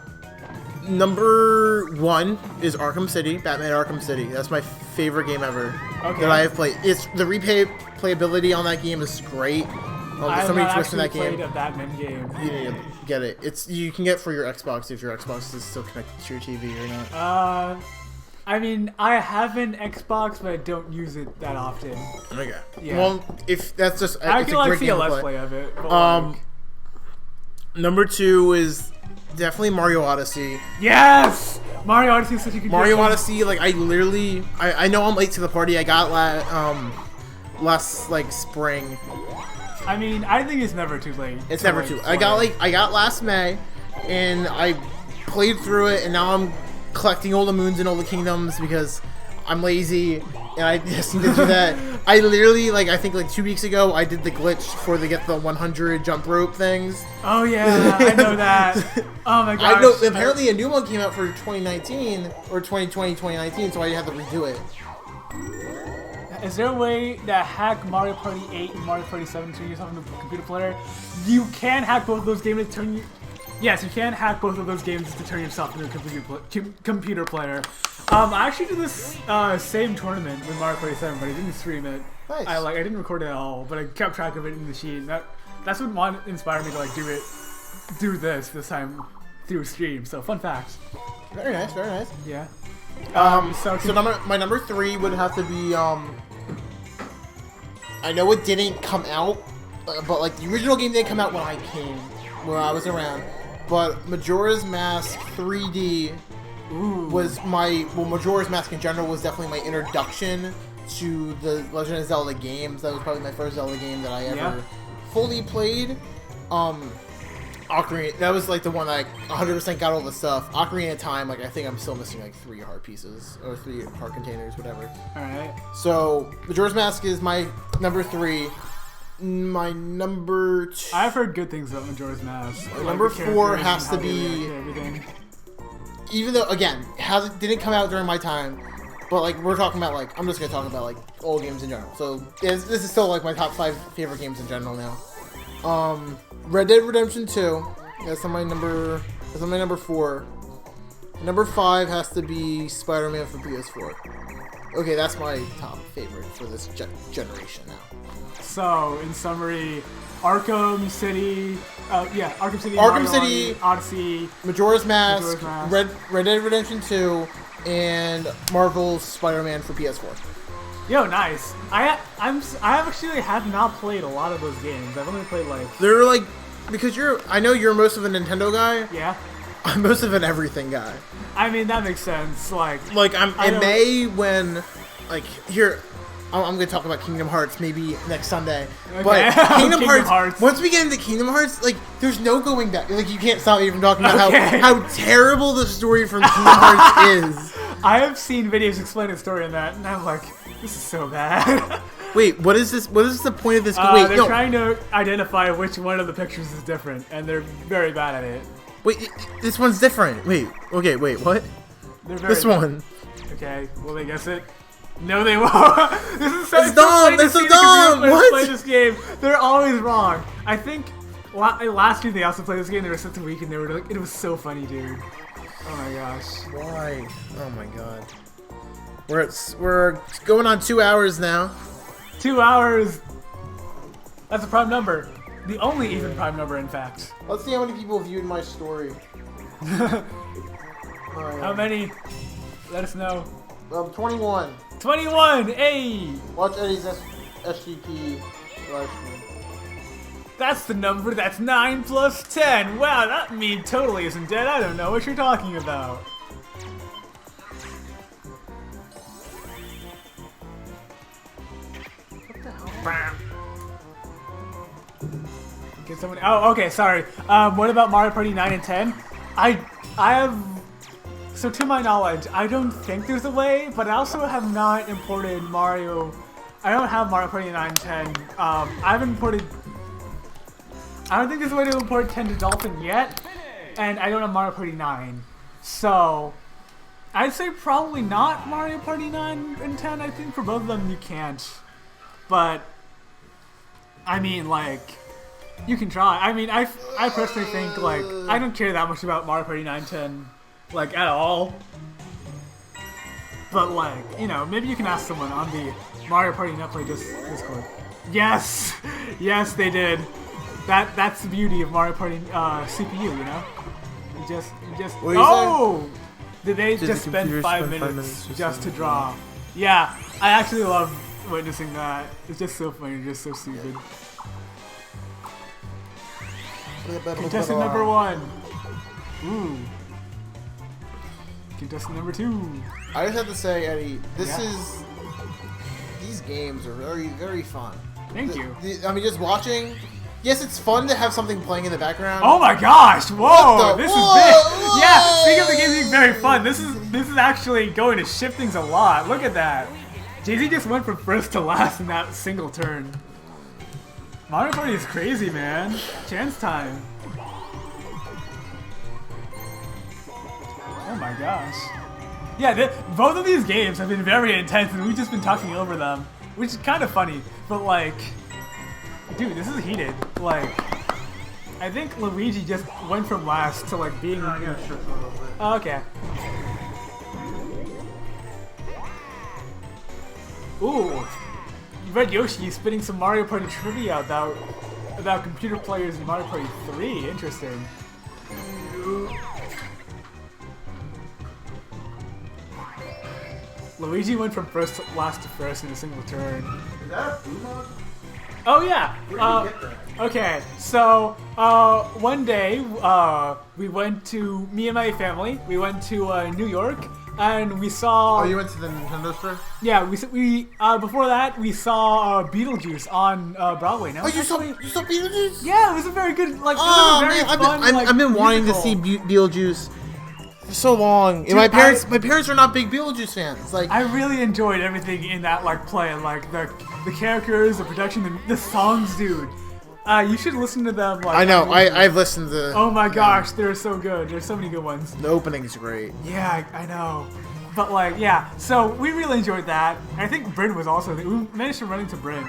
B: number 1 is Arkham City, Batman Arkham City. That's my favorite game ever
A: Okay.
B: that I have played. It's the replayability on that game is great.
A: I
B: There's so
A: have
B: many
A: not
B: twists in
A: actually
B: that
A: played
B: game.
A: a Batman game.
B: You need to get it. You can get it for your Xbox if your Xbox is still connected to your TV or not.
A: I mean, I have an Xbox, but I don't use it that often.
B: Okay.
A: Yeah.
B: Well, if that's just
A: I
B: it's
A: can
B: a
A: like
B: great
A: see
B: game
A: a
B: to
A: let's
B: play.
A: play of it. But,
B: Um,
A: like,
B: Number 2 is definitely Mario Odyssey.
A: yes, Mario Odyssey is such a good
B: Mario
A: game.
B: Odyssey, like I literally, I know I'm late to the party. I got last like spring.
A: I mean, I think it's never too late.
B: It's
A: to,
B: never
A: like,
B: too.
A: play.
B: I got last May, and I played through it, and now I'm collecting all the moons and all the kingdoms because I'm lazy and I just need to do that. I literally I think 2 weeks ago I did the glitch for to get the 100 jump rope things.
A: Oh yeah, I know that. Oh my gosh.
B: I know. Apparently, a new one came out for 2019 or 2020, 2019, so I had to redo it.
A: Is there a way to hack Mario Party 8 and Mario Party 7 to turn yourself into a computer player? You can hack both of those games to turn you. Yes, you can hack both of those games to turn yourself into a computer player. I actually did this same tournament with Mario Party 7, but I didn't stream it.
B: Nice.
A: I didn't record it at all, but I kept track of it in the sheet. That's what inspired me to do this time through stream. So fun fact.
B: Very nice, very nice.
A: Yeah.
B: So my number 3 would have to be I know it didn't come out, but like the original game didn't come out when I was around. But Majora's Mask 3D was Majora's Mask in general was definitely my introduction to the Legend of Zelda games. That was probably my first Zelda game that I ever fully played. Ocarina, that was like the one that I 100% got all the stuff. Ocarina of Time, like I think I'm still missing like 3 heart pieces or 3 heart containers, whatever.
A: Alright.
B: So Majora's Mask is my number 3. My number 2.
A: I've heard good things about Majora's Mask.
B: Like number 4 has to be.
A: Everything.
B: Even though again, didn't come out during my time, but like we're talking about like I'm just gonna talk about like old games in general. So this is still like my top 5 favorite games in general now. Red Dead Redemption 2. That's on my number 4. Number 5 has to be Spider-Man for PS4. Okay, that's my top favorite for this generation now.
A: So, in summary, Arkham City,
B: Arkham City,
A: Odyssey,
B: Majora's Mask, Red Dead Redemption 2, and Marvel's Spider-Man for PS4.
A: Yo, nice. I actually have not played a lot of those games. I've only played like.
B: They're like because I know you're most of a Nintendo guy.
A: Yeah.
B: I'm most of an everything guy.
A: I mean that makes sense. Like
B: in May when like here. I'm going to talk about Kingdom Hearts maybe next Sunday. Okay. But Kingdom Hearts, once we get into Kingdom Hearts, like, there's no going back. Like, you can't stop me from talking about how terrible the story from Kingdom Hearts is.
A: I have seen videos explaining the story in that, and I'm like, this is so bad.
B: Wait, what is this? What is the point of this?
A: They're trying to identify which one of the pictures is different, and they're very bad at it.
B: Wait, this one's different. Wait, what? This one.
A: Okay, will they guess it? No, they won't. This is so
B: dumb. They're so dumb. What?
A: Play this game. They're always wrong. I think last year they also played this game. They were such a week, and they were like, it was so funny, dude. Oh my gosh.
B: Why? Oh my god. We're going on 2 hours now.
A: 2 hours. That's a prime number. The only even prime number, in fact.
B: Let's see how many people viewed my story.
A: How many? Let us know.
B: 21.
A: 21! Hey!
B: Watch Eddie's SGP live stream.
A: That's the number. That's 9 plus 10. Wow, that meme totally isn't dead. I don't know what you're talking about. What the hell? Get someone. Oh, okay. Sorry. What about Mario Party 9 and 10? I have. So to my knowledge, I don't think there's a way, but I also have not imported Mario. I don't have Mario Party 9 and 10. I haven't imported. I don't think there's a way to import 10 to Dolphin yet, and I don't have Mario Party 9. So I'd say probably not Mario Party 9 and 10. I think for both of them you can't. But I mean, like, you can try. I mean, I personally think like I don't care that much about Mario Party 9 10. Like, at all. But, like, you know, maybe you can ask someone on the Mario Party Netplay Discord. Yes! Yes, they did. That's the beauty of Mario Party CPU, you know? You just oh! Did they just spend 5 minutes just to draw? Yeah, I actually love witnessing that. It's just so funny, just so stupid. Contestant number 1. Ooh. Contestant number 2.
B: I just have to say, Eddie, these games are very, very fun.
A: Thank you.
B: I mean, just watching. Yes, it's fun to have something playing in the background.
A: Oh my gosh! Whoa! This is big. Yeah, speaking of the game being very fun, this is actually going to shift things a lot. Look at that. Jay-Z just went from first to last in that single turn. Mario Party is crazy, man. Chance time. Oh my gosh. Yeah, both of these games have been very intense and we've just been talking over them, which is kind of funny, but like, dude, this is heated. Like, I think Luigi just went from last to like being... Oh, okay. Ooh, Red Yoshi spitting some Mario Party trivia about computer players in Mario Party 3. Interesting. Luigi went from last to first in a single turn.
B: Is that a food mod?
A: Oh yeah. Okay, so one day we went to me and my family. We went to New York, and we saw.
B: Oh, you went to the Nintendo store?
A: Yeah, we before that we saw Beetlejuice on Broadway. Now,
B: Oh, you saw Beetlejuice?
A: Yeah, it was a very good like.
B: Oh
A: it was a very
B: man,
A: fun,
B: I've been wanting to
A: musical.
B: see Beetlejuice for so long. And my parents are not big Beetlejuice fans. Like
A: I really enjoyed everything in that like play, like the characters, the production, the songs, dude. You should listen to them. Like
B: I know, I've listened to.
A: Oh my gosh, they're so good. There's so many good ones.
B: The opening's great.
A: Yeah, I know. But like, yeah. So we really enjoyed that. I think Bryn was also. We managed to run into Bryn.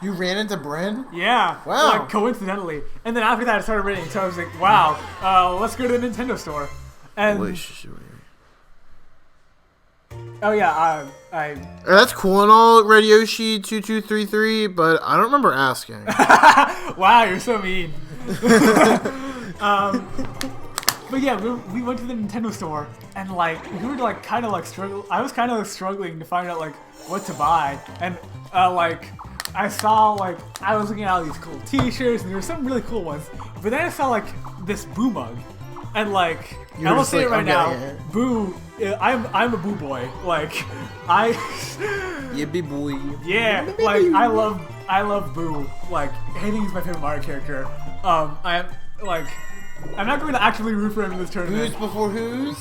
B: You ran into Bryn?
A: Yeah.
B: Wow.
A: Like coincidentally, and then after that it started raining. So I was like, wow. Let's go to the Nintendo store. And oh yeah,
B: That's cool and all, Red Yoshi 2233, but I don't remember asking.
A: Wow, you're so mean. But yeah, we went to the Nintendo store and like we were like kind of like struggling. I was kind of like, struggling to find out like what to buy, and like I saw like I was looking at all these cool T-shirts and there were some really cool ones. But then I saw like this Boo mug, and like
B: You
A: I
B: were
A: will
B: just
A: say
B: like,
A: it right
B: I'm
A: now,
B: getting it.
A: Boo. I'm a Boo boy. Like I.
B: Yeah, big boy.
A: Yeah, like I love Boo. Like I think he's my favorite Mario character. I'm not going to actively root for him in this tournament.
B: Who's before who's?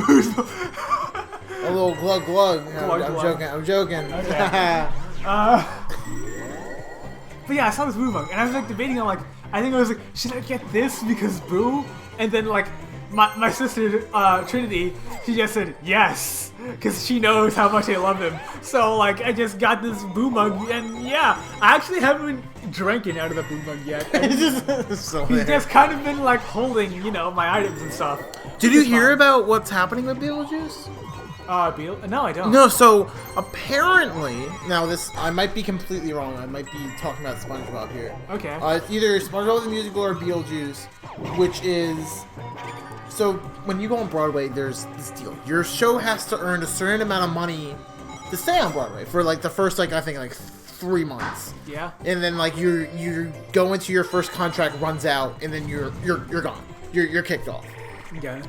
A: Boo's.
B: A little glug glug. No,
A: Glug,
B: I'm
A: glug.
B: joking. I'm joking.
A: Okay. But yeah, I saw this Boo mug, and I was like debating on like I think I was like, should I get this because Boo? And then like my sister Trinity, she just said yes because she knows how much I love him. So like I just got this Boo mug, and yeah, I actually haven't drinking out of the Boo mug yet.
B: So
A: He's just kind of been like holding, you know, my items and stuff.
B: Did you hear about what's happening with Beetlejuice?
A: Beetle? No, I don't.
B: No, so apparently, now this, I might be completely wrong. I might be talking about SpongeBob here.
A: Okay.
B: It's either SpongeBob the Musical or Beetlejuice, which is, so when you go on Broadway, there's this deal. Your show has to earn a certain amount of money to stay on Broadway for like the first, like I think like 3 months.
A: Yeah.
B: And then like you go into your first contract runs out, and then you're gone. You're kicked off.
A: Okay.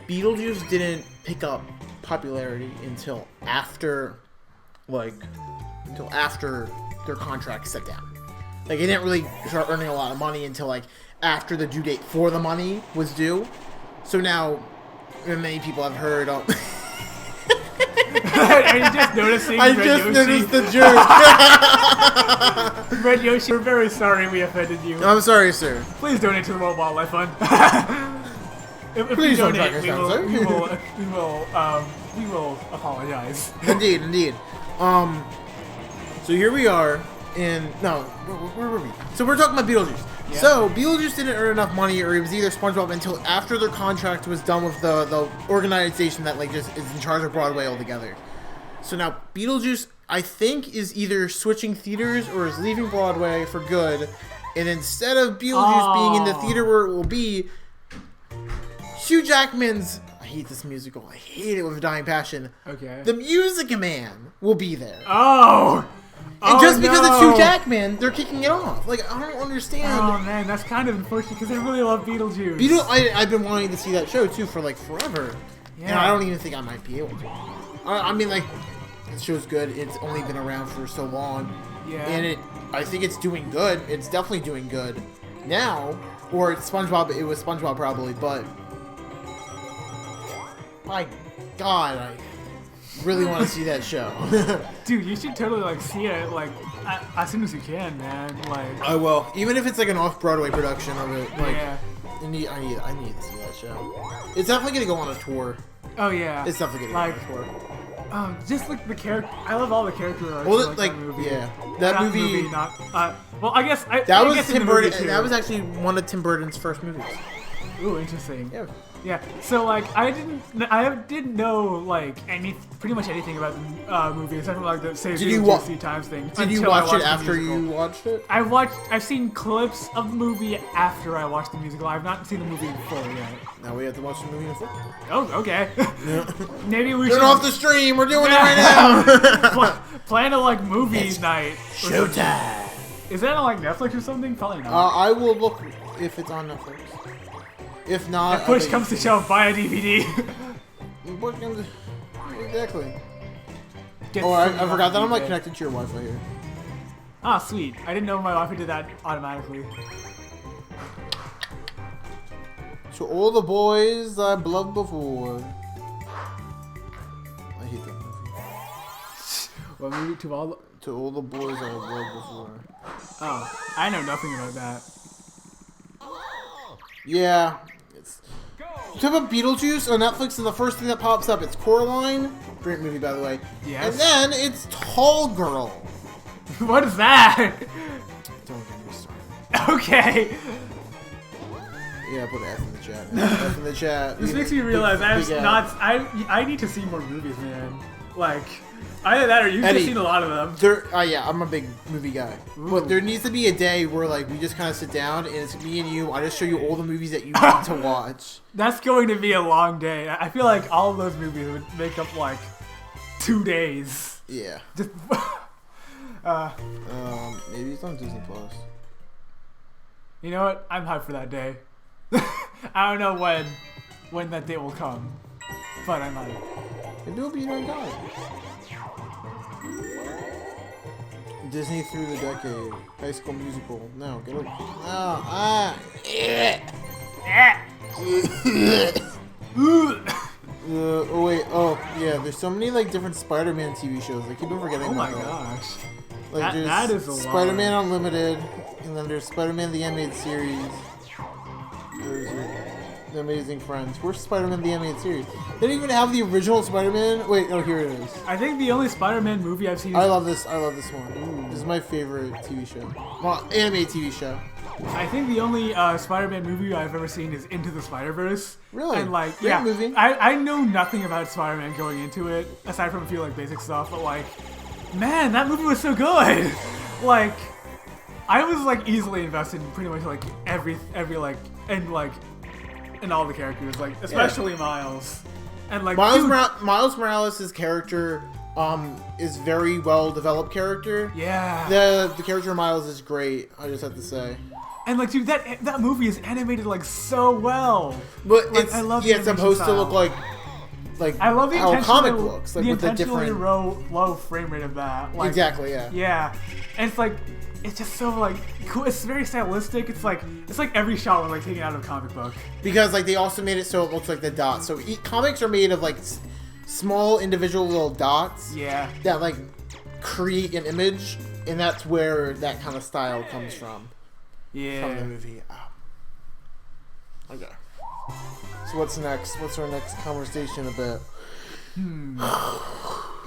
B: Beetlejuice didn't pick up popularity until after their contract set down. Like it didn't really start earning a lot of money until like after the due date for the money was due. So now many people have heard
A: Are you just noticing?
B: I
A: Red
B: just
A: Yoshi?
B: noticed the joke.
A: Red Yoshi, we're very sorry we offended you.
B: I'm sorry, sir.
A: Please donate to the World Wildlife Fund. If
B: Please
A: you
B: don't
A: donate,
B: talk
A: we
B: us
A: will,
B: down, sir.
A: we will apologize.
B: Indeed. So here we are where were we? So we're talking about Beetlejuice.
A: Yeah.
B: So Beetlejuice didn't earn enough money, or it was either SpongeBob, until after their contract was done with the organization that like just is in charge of Broadway altogether. So now Beetlejuice, I think, is either switching theaters or is leaving Broadway for good. And instead of Beetlejuice being in the theater where it will be, Hugh Jackman's, I hate this musical, I hate it with a dying passion.
A: Okay.
B: The Music Man will be there.
A: Oh!
B: And just because it's
A: no.
B: Hugh Jackman, they're kicking it off. Like, I don't understand.
A: Oh man, that's kind of unfortunate because I really love Beetlejuice.
B: I've been wanting to see that show too for like forever.
A: Yeah.
B: And I don't even think I might be able to. I mean, like, the show's good. It's only been around for so long.
A: Yeah.
B: And I think it's doing good. It's definitely doing good now. Or it's SpongeBob. It was SpongeBob probably, but my God, I really want to see that show.
A: Dude, you should totally like see it like as soon as you can, man. Like
B: I will, even if it's like an off-Broadway production of it. Like,
A: yeah.
B: I need to see that show. It's definitely gonna go on a tour.
A: Oh yeah.
B: It's definitely gonna
A: like
B: go on a tour.
A: just like the character. I love all the character arcs.
B: Well,
A: in,
B: like,
A: that movie.
B: yeah, that movie.
A: Not. Well, I guess
B: That
A: I
B: was
A: guess in
B: Tim
A: the movie,
B: Burton.
A: too.
B: That was actually one of Tim Burton's first movies.
A: Ooh, interesting.
B: Yeah.
A: Yeah. So like, I didn't know like pretty much anything about the movie except for like the Save
B: Did you
A: Juicy Times thing.
B: Did you
A: until I
B: watch it
A: watched the
B: after
A: musical.
B: you watched it?
A: I've seen clips of the movie after I watched the musical. I've not seen the movie in full yet.
B: Now we have to watch the movie in full.
A: Oh, okay. Maybe we
B: Turn
A: should
B: off the stream. We're doing it right now.
A: plan a like movie night.
B: Showtime.
A: Is that on like Netflix or something? Probably not.
B: I will look if it's on Netflix. If not,
A: If push comes to shove, buy a DVD.
B: What comes exactly?
A: Get
B: Oh, I
A: something
B: forgot
A: off
B: that I'm like
A: eBay.
B: connected to your Wi-Fi here.
A: Ah, sweet. I didn't know my Wi-Fi did that automatically.
B: To all the boys I loved before. I hate that movie.
A: What movie? To all?
B: To all the boys I loved before.
A: Oh, I know nothing about that.
B: Yeah. It's. You talk about Beetlejuice on Netflix, and the first thing that pops up, it's Coraline. Great movie, by the way.
A: Yes.
B: And then it's Tall Girl.
A: What is that?
B: Don't get me started.
A: Okay.
B: Yeah, put an F in the chat. F in the chat.
A: This makes me realize I need to see more movies, man. Like, either that or you've
B: Eddie,
A: just seen a lot of them.
B: Yeah, I'm a big movie guy.
A: Ooh.
B: But there needs to be a day where like we just kind of sit down and it's me and you. I just show you all the movies that you need to watch.
A: That's going to be a long day. I feel like all of those movies would make up like 2 days.
B: Yeah.
A: Just.
B: Maybe it's on Disney Plus.
A: You know what? I'm hyped for that day. I don't know when that day will come, but I'm hyped.
B: Maybe it'll be your guy. Disney through the decade. High School Musical. No, get over. Oh wait. Oh yeah. There's so many like different Spider-Man TV shows. I keep on forgetting.
A: Oh my
B: about that.
A: gosh.
B: Like
A: That
B: there's
A: is a lot.
B: Spider-Man Unlimited, and then there's Spider-Man the Animated Series. Where's it? The Amazing Friends. Where's Spider-Man the Animated Series? They didn't even have the original Spider-Man. Wait, oh here it is.
A: I think the only Spider-Man movie I've seen.
B: I love this. I love this one. Ooh. This is my favorite TV show. Well, animated TV show.
A: I think the only Spider-Man movie I've ever seen is Into the Spider-Verse.
B: Really?
A: And like,
B: Great
A: yeah,
B: movie.
A: I know nothing about Spider-Man going into it, aside from a few like basic stuff. But like, man, that movie was so good. Like, I was like easily invested in pretty much like every like and all the characters, like especially Miles. And like
B: Miles Morales' character is very well developed character.
A: Yeah.
B: The character of Miles is great. I just have to say.
A: And like, dude, that movie is animated like so well.
B: But
A: like,
B: it's
A: I love the
B: it's supposed
A: animation
B: to look like
A: I love the
B: how a comic
A: intentionally-
B: looks, like
A: the
B: with the
A: intentionally
B: different
A: low frame rate of that. Like,
B: exactly, yeah.
A: Yeah, and it's like it's just so like cool. It's very stylistic. It's like every shot was like taken out of a comic book.
B: Because like they also made it so it looks like the dots. So comics are made of like small individual little dots.
A: Yeah.
B: That like create an image, and that's where that kind of style comes from.
A: Yeah.
B: From the movie. Okay. So what's next? What's our next conversation about?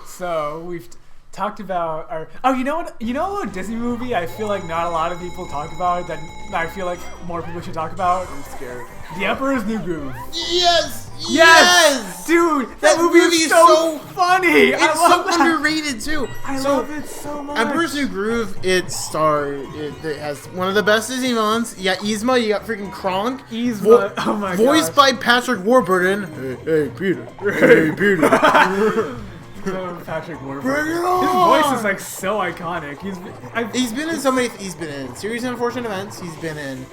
A: So we've talked about our. Oh, you know what? You know a Disney movie I feel like not a lot of people talk about that I feel like more people should talk about.
B: I'm scared.
A: The Emperor's New Groove.
B: Yes!
A: Yes, dude, that movie is so funny.
B: It's
A: I love
B: so
A: that.
B: underrated too.
A: I love it so much.
B: Emperor's New Groove, it has one of the best Disney villains. You got Yzma, you got freaking Kronk.
A: Yzma, oh my god.
B: Voiced by Patrick Warburton. Hey, Peter. Hey, Peter.
A: Patrick Warburton.
B: Bring it
A: His
B: on!
A: voice is like so iconic. He's
B: been in so many. He's been in Series of Unfortunate Events. He's been in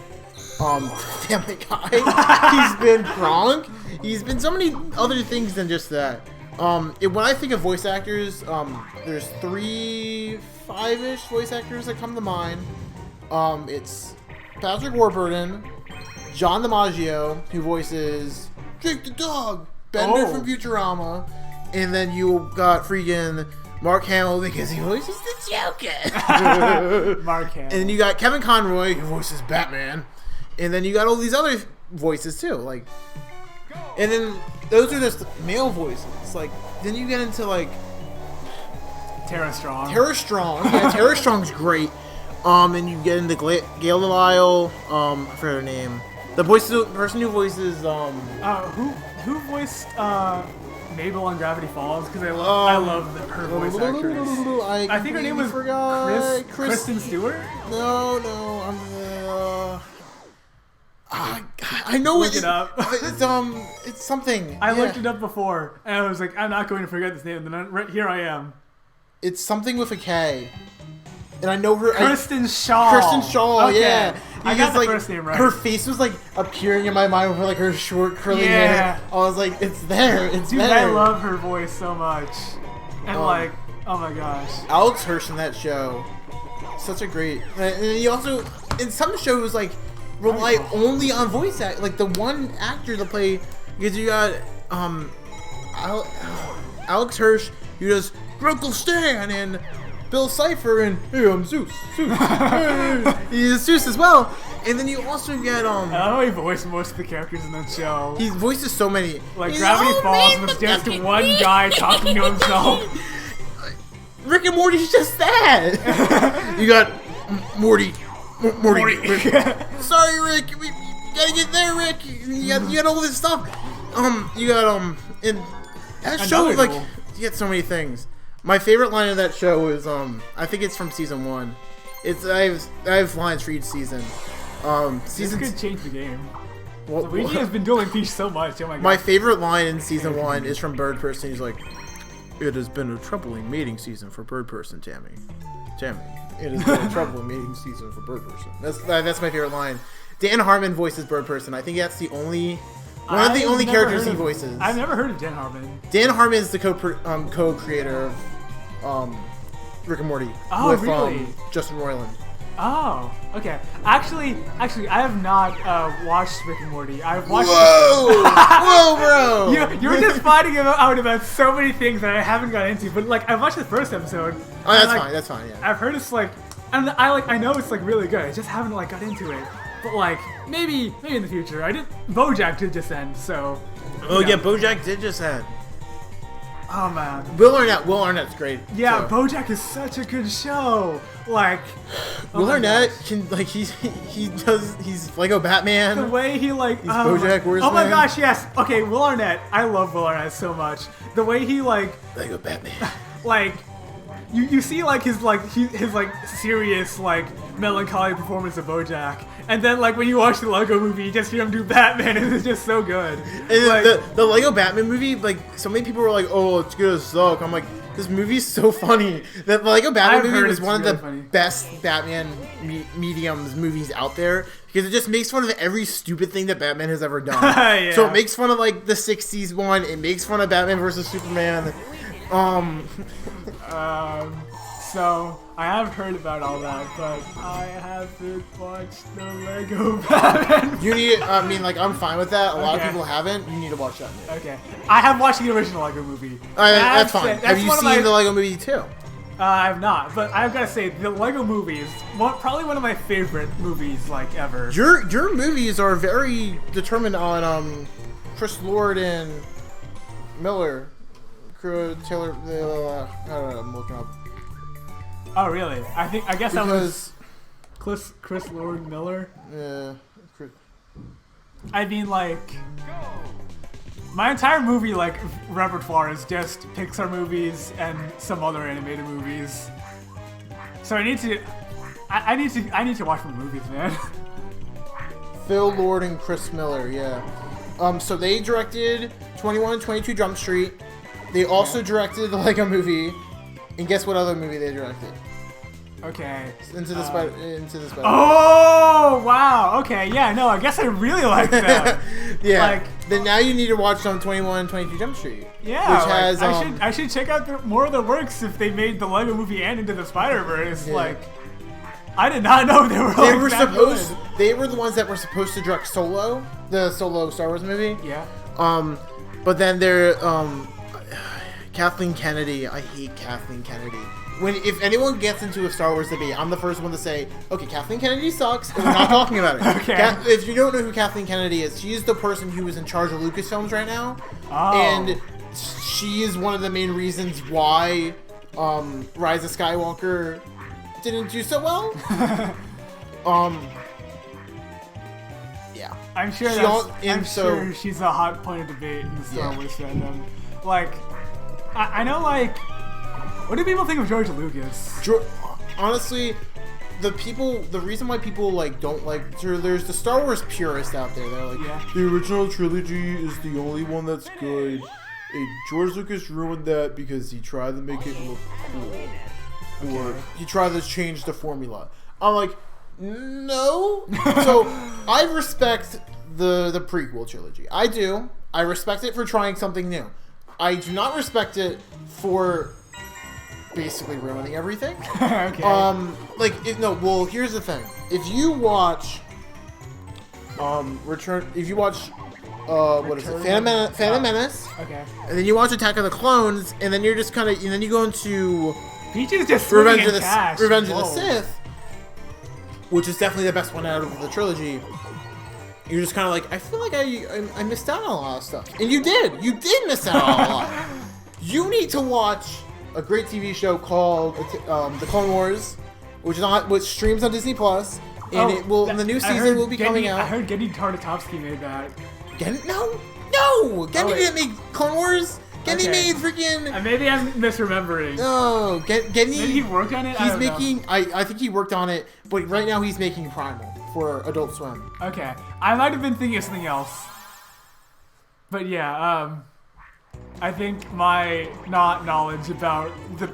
B: Family Guy. He's been Kronk. He's been so many other things than just that. When I think of voice actors, there's 5-ish voice actors that come to mind. It's Patrick Warburton, John DiMaggio, who voices Jake the Dog, Bender from Futurama, and then you got freaking Mark Hamill because he voices the Joker.
A: Mark Hamill.
B: And then you got Kevin Conroy who voices Batman, and then you got all these other voices too, like. And then those are just male voices. Like then you get into like
A: Tara Strong.
B: Yeah, Tara Strong's great. And you get into Gail Delisle. I forgot her name. The person who voices
A: who voiced Mabel on Gravity Falls? Because I love her voice actress. I think her name was Kristen Stewart.
B: No, I know
A: Look it up.
B: It's something.
A: I looked it up before, and I was like, I'm not going to forget this name. And then here I am.
B: It's something with a K. And I know her.
A: Kristen Shaw.
B: Kristen Shaw,
A: okay.
B: yeah.
A: I got the
B: like,
A: first name right.
B: Her face was like appearing in my mind with like her short curly hair. I was like, it's there. It's
A: Dude,
B: there.
A: I love her voice so much. And like, oh my gosh.
B: Alex Hirsch in that show. Such a great. And he also, in some shows, like, rely only on voice act. Like, the one actor to play, because you got, Alex Hirsch, who does Uncle Stan and Bill Cipher and hey, I'm Zeus. He's Zeus as well. And then you also get
A: I know he voiced most of the characters in that show.
B: He voices so many.
A: Like Gravity Falls was just one guy talking to himself.
B: Rick and Morty's just that. You got Morty. Rick. Sorry, Rick. You gotta get there, Rick. You got all this stuff. You got in that show like you get so many things. My favorite line of that show is I think it's from season 1. I have lines for each season.
A: This could change the game.
B: Well,
A: Luigi has been doing these so much. Oh my god.
B: My favorite line in season 1 is from Bird Person. He's like, "It has been a troubling mating season for Bird Person, Tammy. It has been a troubling mating season for Bird Person." That's my favorite line. Dan Harmon voices Bird Person. I think that's the only one of the only characters he voices.
A: I've never heard of Dan Harmon.
B: Dan Harmon is the co-creator of Rick and Morty with
A: really?
B: Justin Roiland.
A: Oh, okay. Actually, I have not watched Rick and Morty. I've watched.
B: Whoa, bro!
A: You're just finding out about so many things that I haven't got into. But like, I watched the first episode.
B: Oh, that's fine. That's fine. Yeah.
A: I've heard it's like, and I know it's like really good. I just haven't like got into it. But like, maybe in the future. BoJack did just end, so.
B: Oh yeah, BoJack did just end.
A: Oh man.
B: Will Arnett's great.
A: Yeah,
B: so.
A: BoJack is such a good show. Like,
B: Will Arnett can like he's Lego Batman.
A: The way he like
B: he's BoJack Horseman.
A: Oh my gosh, yes. Okay, Will Arnett. I love Will Arnett so much. The way he like
B: Lego Batman.
A: Like you see like his serious like melancholy performance of BoJack, and then like when you watch the Lego movie, you just hear him do Batman, and it's just so good.
B: And like, the Lego Batman movie, like so many people were like, "Oh, it's gonna suck." I'm like, this movie's so funny. The Lego Batman movie was one of the best Batman mediums movies out there because it just makes fun of every stupid thing that Batman has ever done.
A: Yeah.
B: So it makes fun of like the '60s one. It makes fun of Batman versus Superman.
A: So I have heard about all that, but I haven't watched the Lego Batman.
B: You need. I mean, like I'm fine with that. A lot of people haven't. You need to watch that movie.
A: Okay, I have watched the original Lego movie.
B: That's fine. Have you seen the Lego movie too?
A: I have not, but I've got to say the Lego movie is probably one of my favorite movies like ever.
B: Your movies are very determined on Chris Lord and Miller. Taylor, I don't know, I'm looking up.
A: Oh really? I guess that was Chris Lord Miller.
B: Yeah.
A: I mean, like, my entire movie like repertoire is just Pixar movies and some other animated movies. So I need to watch more movies, man.
B: Phil Lord and Chris Miller, yeah. So they directed 21 and 22 Jump Street. They also directed the Lego movie, and guess what other movie they directed?
A: Okay.
B: Into the Spider.
A: Oh wow! Okay, yeah, no, I guess I really like that.
B: Yeah.
A: Like,
B: then now you need to watch 21 and 22 Jump Street.
A: Yeah.
B: Which has
A: I should check out more of the works if they made the Lego movie and Into the Spider-Verse. Yeah. Like, I did not know they were. They were supposed.
B: Good. They were the ones that were supposed to direct Solo, the Solo Star Wars movie.
A: Yeah.
B: But then they're Kathleen Kennedy. I hate Kathleen Kennedy. If anyone gets into a Star Wars debate, I'm the first one to say, okay, Kathleen Kennedy sucks, and we're not talking about it.
A: Okay.
B: If you don't know who Kathleen Kennedy is, she's the person who is in charge of Lucasfilms right now.
A: Oh.
B: And she is one of the main reasons why Rise of Skywalker didn't do so well. Yeah.
A: I'm sure sure she's a hot point of debate in the Star Wars fandom. Like, I know, like, what do people think of George Lucas?
B: Honestly, the reason why people like don't like there's the Star Wars purists out there. They're like, the original trilogy is the only one that's good. George Lucas ruined that because he tried to make it look cool, or he tried to change the formula. I'm like, no. So I respect the prequel trilogy. I do. I respect it for trying something new. I do not respect it for basically ruining everything.
A: Okay.
B: Well, here's the thing. If you watch Phantom Menace,
A: Okay.
B: and then you watch Attack of the Clones, and then you're just kind of, and then you go into
A: Peach is just
B: Revenge of
A: Revenge
B: the Sith, which is definitely the best one out of the trilogy. You're just kind of like, I feel like I missed out on a lot of stuff. And you did miss out on a lot. You need to watch a great TV show called The Clone Wars, which streams on Disney Plus, and the new season will be coming out.
A: I heard Gendy Tartakovsky made that.
B: No, Gendy didn't make Clone Wars. Gendy made freaking.
A: Maybe I'm misremembering.
B: No, Gendy.
A: Did he work on it?
B: He's making. I think he worked on it, but right now he's making Primal for Adult Swim.
A: Okay, I might have been thinking of something else. But yeah, I think my knowledge about the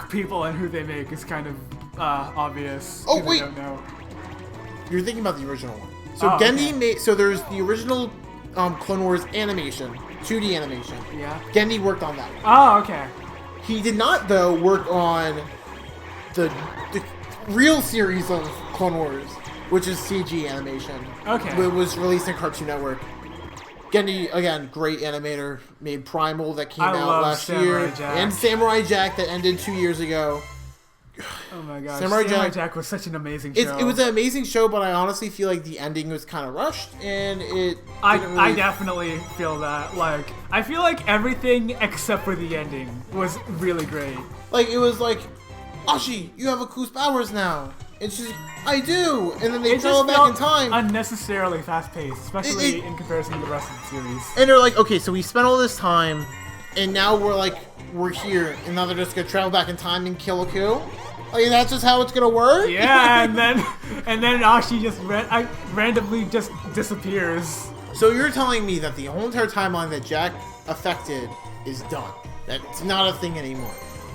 A: people and who they make is kind of obvious.
B: Oh wait,
A: I don't know.
B: You're thinking about the original one. So Gendy made. So there's the original Clone Wars animation, 2D animation.
A: Yeah.
B: Gendy worked on that one.
A: Oh, okay.
B: He did not, though, work on the real series of Clone Wars, which is CG animation.
A: Okay.
B: It was released in Cartoon Network. Gendy, again, great animator, made Primal that came out last year, and Samurai Jack that ended 2 years ago.
A: Oh my gosh,
B: Samurai
A: Jack was such an amazing show.
B: It was an amazing show, but I honestly feel like the ending was kind of rushed, and
A: I definitely feel that. Like, I feel like everything except for the ending was really great.
B: Like, it was like, Ashi, you have Aku's powers now. And she's like, I do! And then they travel back in time.
A: Unnecessarily fast-paced, especially in comparison to the rest of the series.
B: And they're like, okay, so we spent all this time, and now we're here, and now they're just gonna travel back in time and kill Aku? Like, that's just how it's gonna work?
A: Yeah, and then Ashi just randomly just disappears.
B: So you're telling me that the whole entire timeline that Jack affected is done. That's not a thing anymore.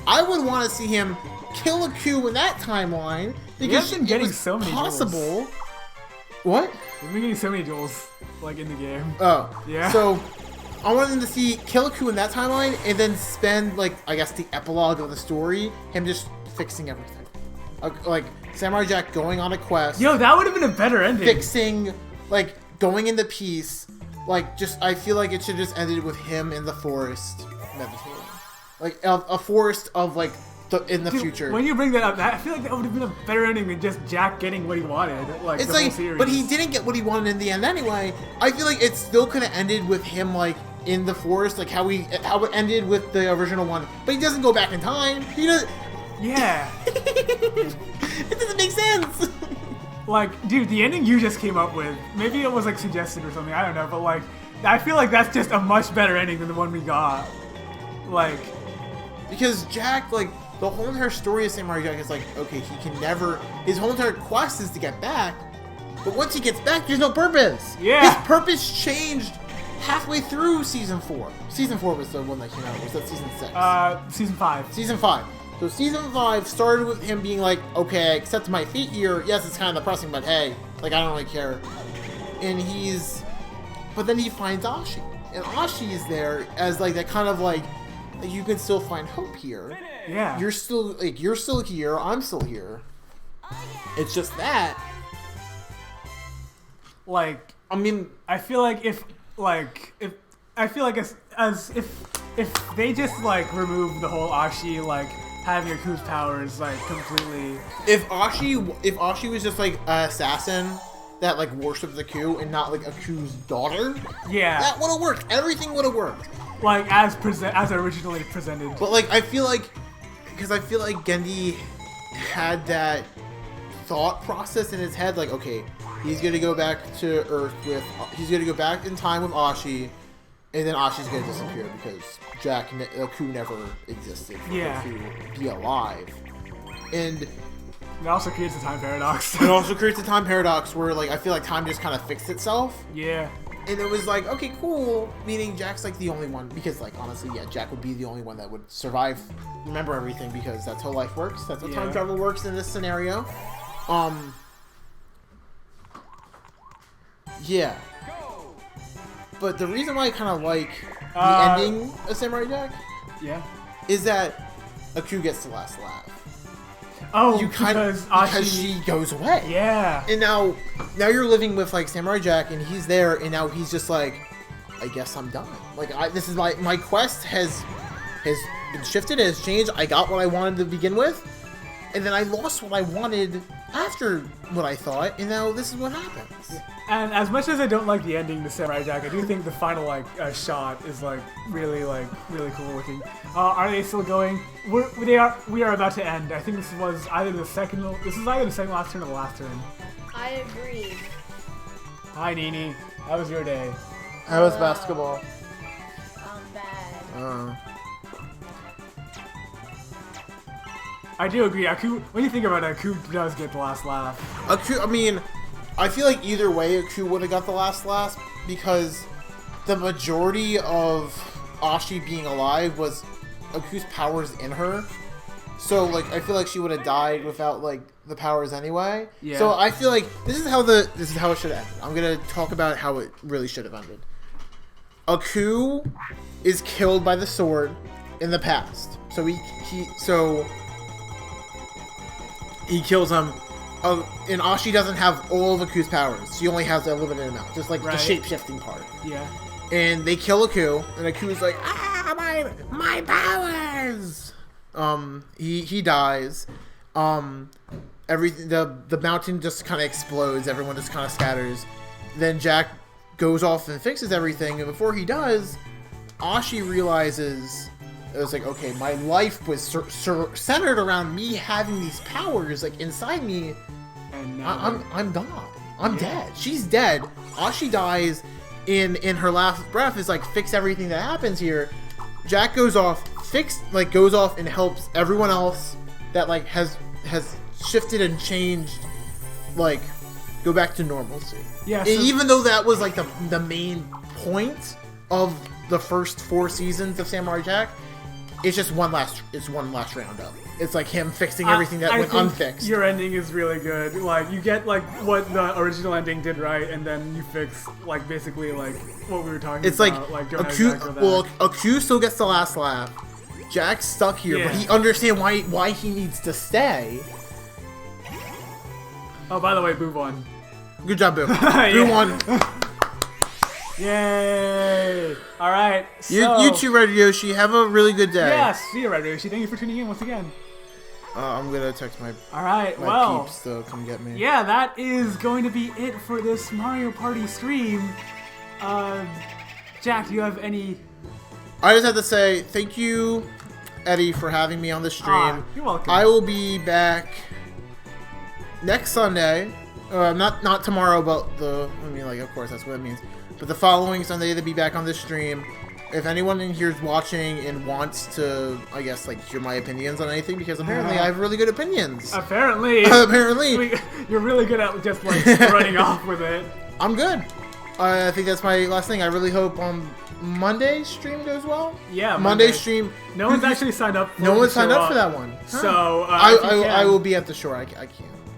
B: I would want to see him kill Aku in that timeline because
A: been getting so many
B: possible.
A: duels.
B: What?
A: We've been getting so many duels, like, in the game.
B: Oh.
A: Yeah.
B: So I wanted them to see kill Aku in that timeline and then spend, like, I guess the epilogue of the story, him just fixing everything. Like, Samurai Jack going on a quest.
A: Yo, that would have been a better ending.
B: Fixing, like, going into peace. Like, I feel like it should just ended with him in the forest meditating. Like, a forest of, like, in the future.
A: When you bring that up, I feel like that would have been a better ending than just Jack getting what he wanted. Like,
B: it's
A: the
B: like,
A: whole series.
B: but he didn't get what he wanted in the end anyway. I feel like it still could have ended with him, like, in the forest, like how it ended with the original one. But he doesn't go back in time. He doesn't.
A: Yeah.
B: It doesn't make sense.
A: Like, dude, the ending you just came up with, maybe it was, like, suggested or something, I don't know, but, like, I feel like that's just a much better ending than the one we got. Like...
B: Because Jack, like, the whole entire story of Samurai Jack is like, okay, he can never... His whole entire quest is to get back, but once he gets back, there's no purpose.
A: Yeah.
B: His purpose changed halfway through Season 4. Season 4 was the one that came out. Was that Season 6?
A: Season 5.
B: Season 5. So Season 5 started with him being like, okay, I accept my fate here. Yes, it's kind of depressing, but hey, like, I don't really care. And but then he finds Ashi. And Ashi is there as, like, that kind of, like, you can still find hope here.
A: Yeah.
B: You're still here, I'm still here. It's just that.
A: Like,
B: I mean,
A: I feel like if they just, like, remove the whole Ashi, like, having Aku's powers, like, completely.
B: If Ashi was just, like, an assassin that, like, worshipped Aku and not, like, Aku's daughter,
A: yeah,
B: that would have worked. Everything would have worked.
A: Like, as originally presented.
B: But, like, I feel like Gendy had that thought process in his head, like, okay, he's gonna go back to Earth he's gonna go back in time with Ashi, and then Ashi's gonna disappear because Aku never existed for Aku to be alive. And
A: it also creates a time paradox.
B: It also creates a time paradox where, like, I feel like time just kind of fixed itself.
A: Yeah.
B: And it was like, okay, cool. Meaning Jack's like the only one, because like honestly, yeah, Jack would be the only one that would survive, remember everything, because that's how life works. That's how time travel works in this scenario. Yeah. But the reason why I kind of like the ending of Samurai Jack, is that Aku gets the last laugh.
A: Oh,
B: because she goes away.
A: Yeah.
B: And now you're living with like Samurai Jack, and he's there, and now he's just like, I guess I'm done. Like this is my quest has been shifted, has changed. I got what I wanted to begin with, and then I lost what I wanted after what I thought, and now this is what happens.
A: And as much as I don't like the ending to Samurai Jack, I do think the final shot is really cool looking. Are they still going? We are about to end. I think this was either the second last turn or the last turn.
D: I agree.
A: Hi Nini, how was your day?
B: How was basketball?
D: Bad.
A: I do agree. Aku, when you think about it, Aku does get the last laugh.
B: Aku, I mean, I feel like either way, Aku would have got the last laugh, because the majority of Ashi being alive was Aku's powers in her. So, like, I feel like she would have died without, like, the powers anyway. Yeah. So I feel like this is how it should have ended. I'm gonna talk about how it really should have ended. Aku is killed by the sword in the past. So he kills him. And Ashi doesn't have all of Aku's powers. She only has a limited amount, just like the shape-shifting part.
A: Yeah.
B: And they kill Aku, and Aku's like, my powers! He dies. Everything, the mountain just kind of explodes. Everyone just kind of scatters. Then Jack goes off and fixes everything, and before he does, Ashi realizes, it was like, okay, my life was centered around me having these powers, like, inside me. And now I'm gone. I'm dead. She's dead. Ashi dies. In her last breath is like, fix everything that happens here. Jack goes off, goes off and helps everyone else that like has shifted and changed, like, go back to normalcy. Yeah. So, even though that was like the main point of the first 4 seasons of Samurai Jack, it's just one last roundup. It's like him fixing everything that went unfixed.
A: Your ending is really good. Like, you get like what the original ending did right, and then you fix like basically like what we were talking about.
B: It's like Aku still gets the last laugh. Jack's stuck here, but he understands why he needs to stay.
A: Oh, by the way, Boo won.
B: Good job, Boo. Boo won.
A: Yay! Alright, so...
B: You too, Red Yoshi. Have a really good day.
A: Yes, see you, Red Yoshi. Thank you for tuning in once again.
B: I'm gonna text my peeps to come get me.
A: Yeah, that is going to be it for this Mario Party stream. Jack, do you have any...
B: I just have to say, thank you, Eddie, for having me on the stream.
A: You're welcome.
B: I will be back next Sunday. Not tomorrow, but of course, that's what it means. But the following Sunday to be back on the stream. If anyone in here is watching and wants to, I guess, like, hear my opinions on anything, because apparently I have really good opinions.
A: Apparently. You're really good at just, like, running off with it.
B: I'm good. I think that's my last thing. I really hope Monday's stream goes well.
A: Yeah,
B: Monday's stream.
A: No one's actually signed up for
B: No one's signed up for that one. Huh.
A: So,
B: I will be at the shore. I can't.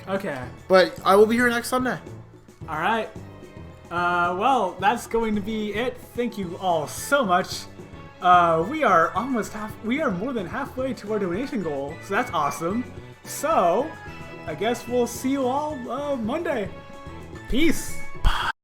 A: Okay.
B: But I will be here next Sunday.
A: All right. Well, that's going to be it. Thank you all so much. We are more than halfway to our donation goal, so that's awesome. So, I guess we'll see you all Monday. Peace.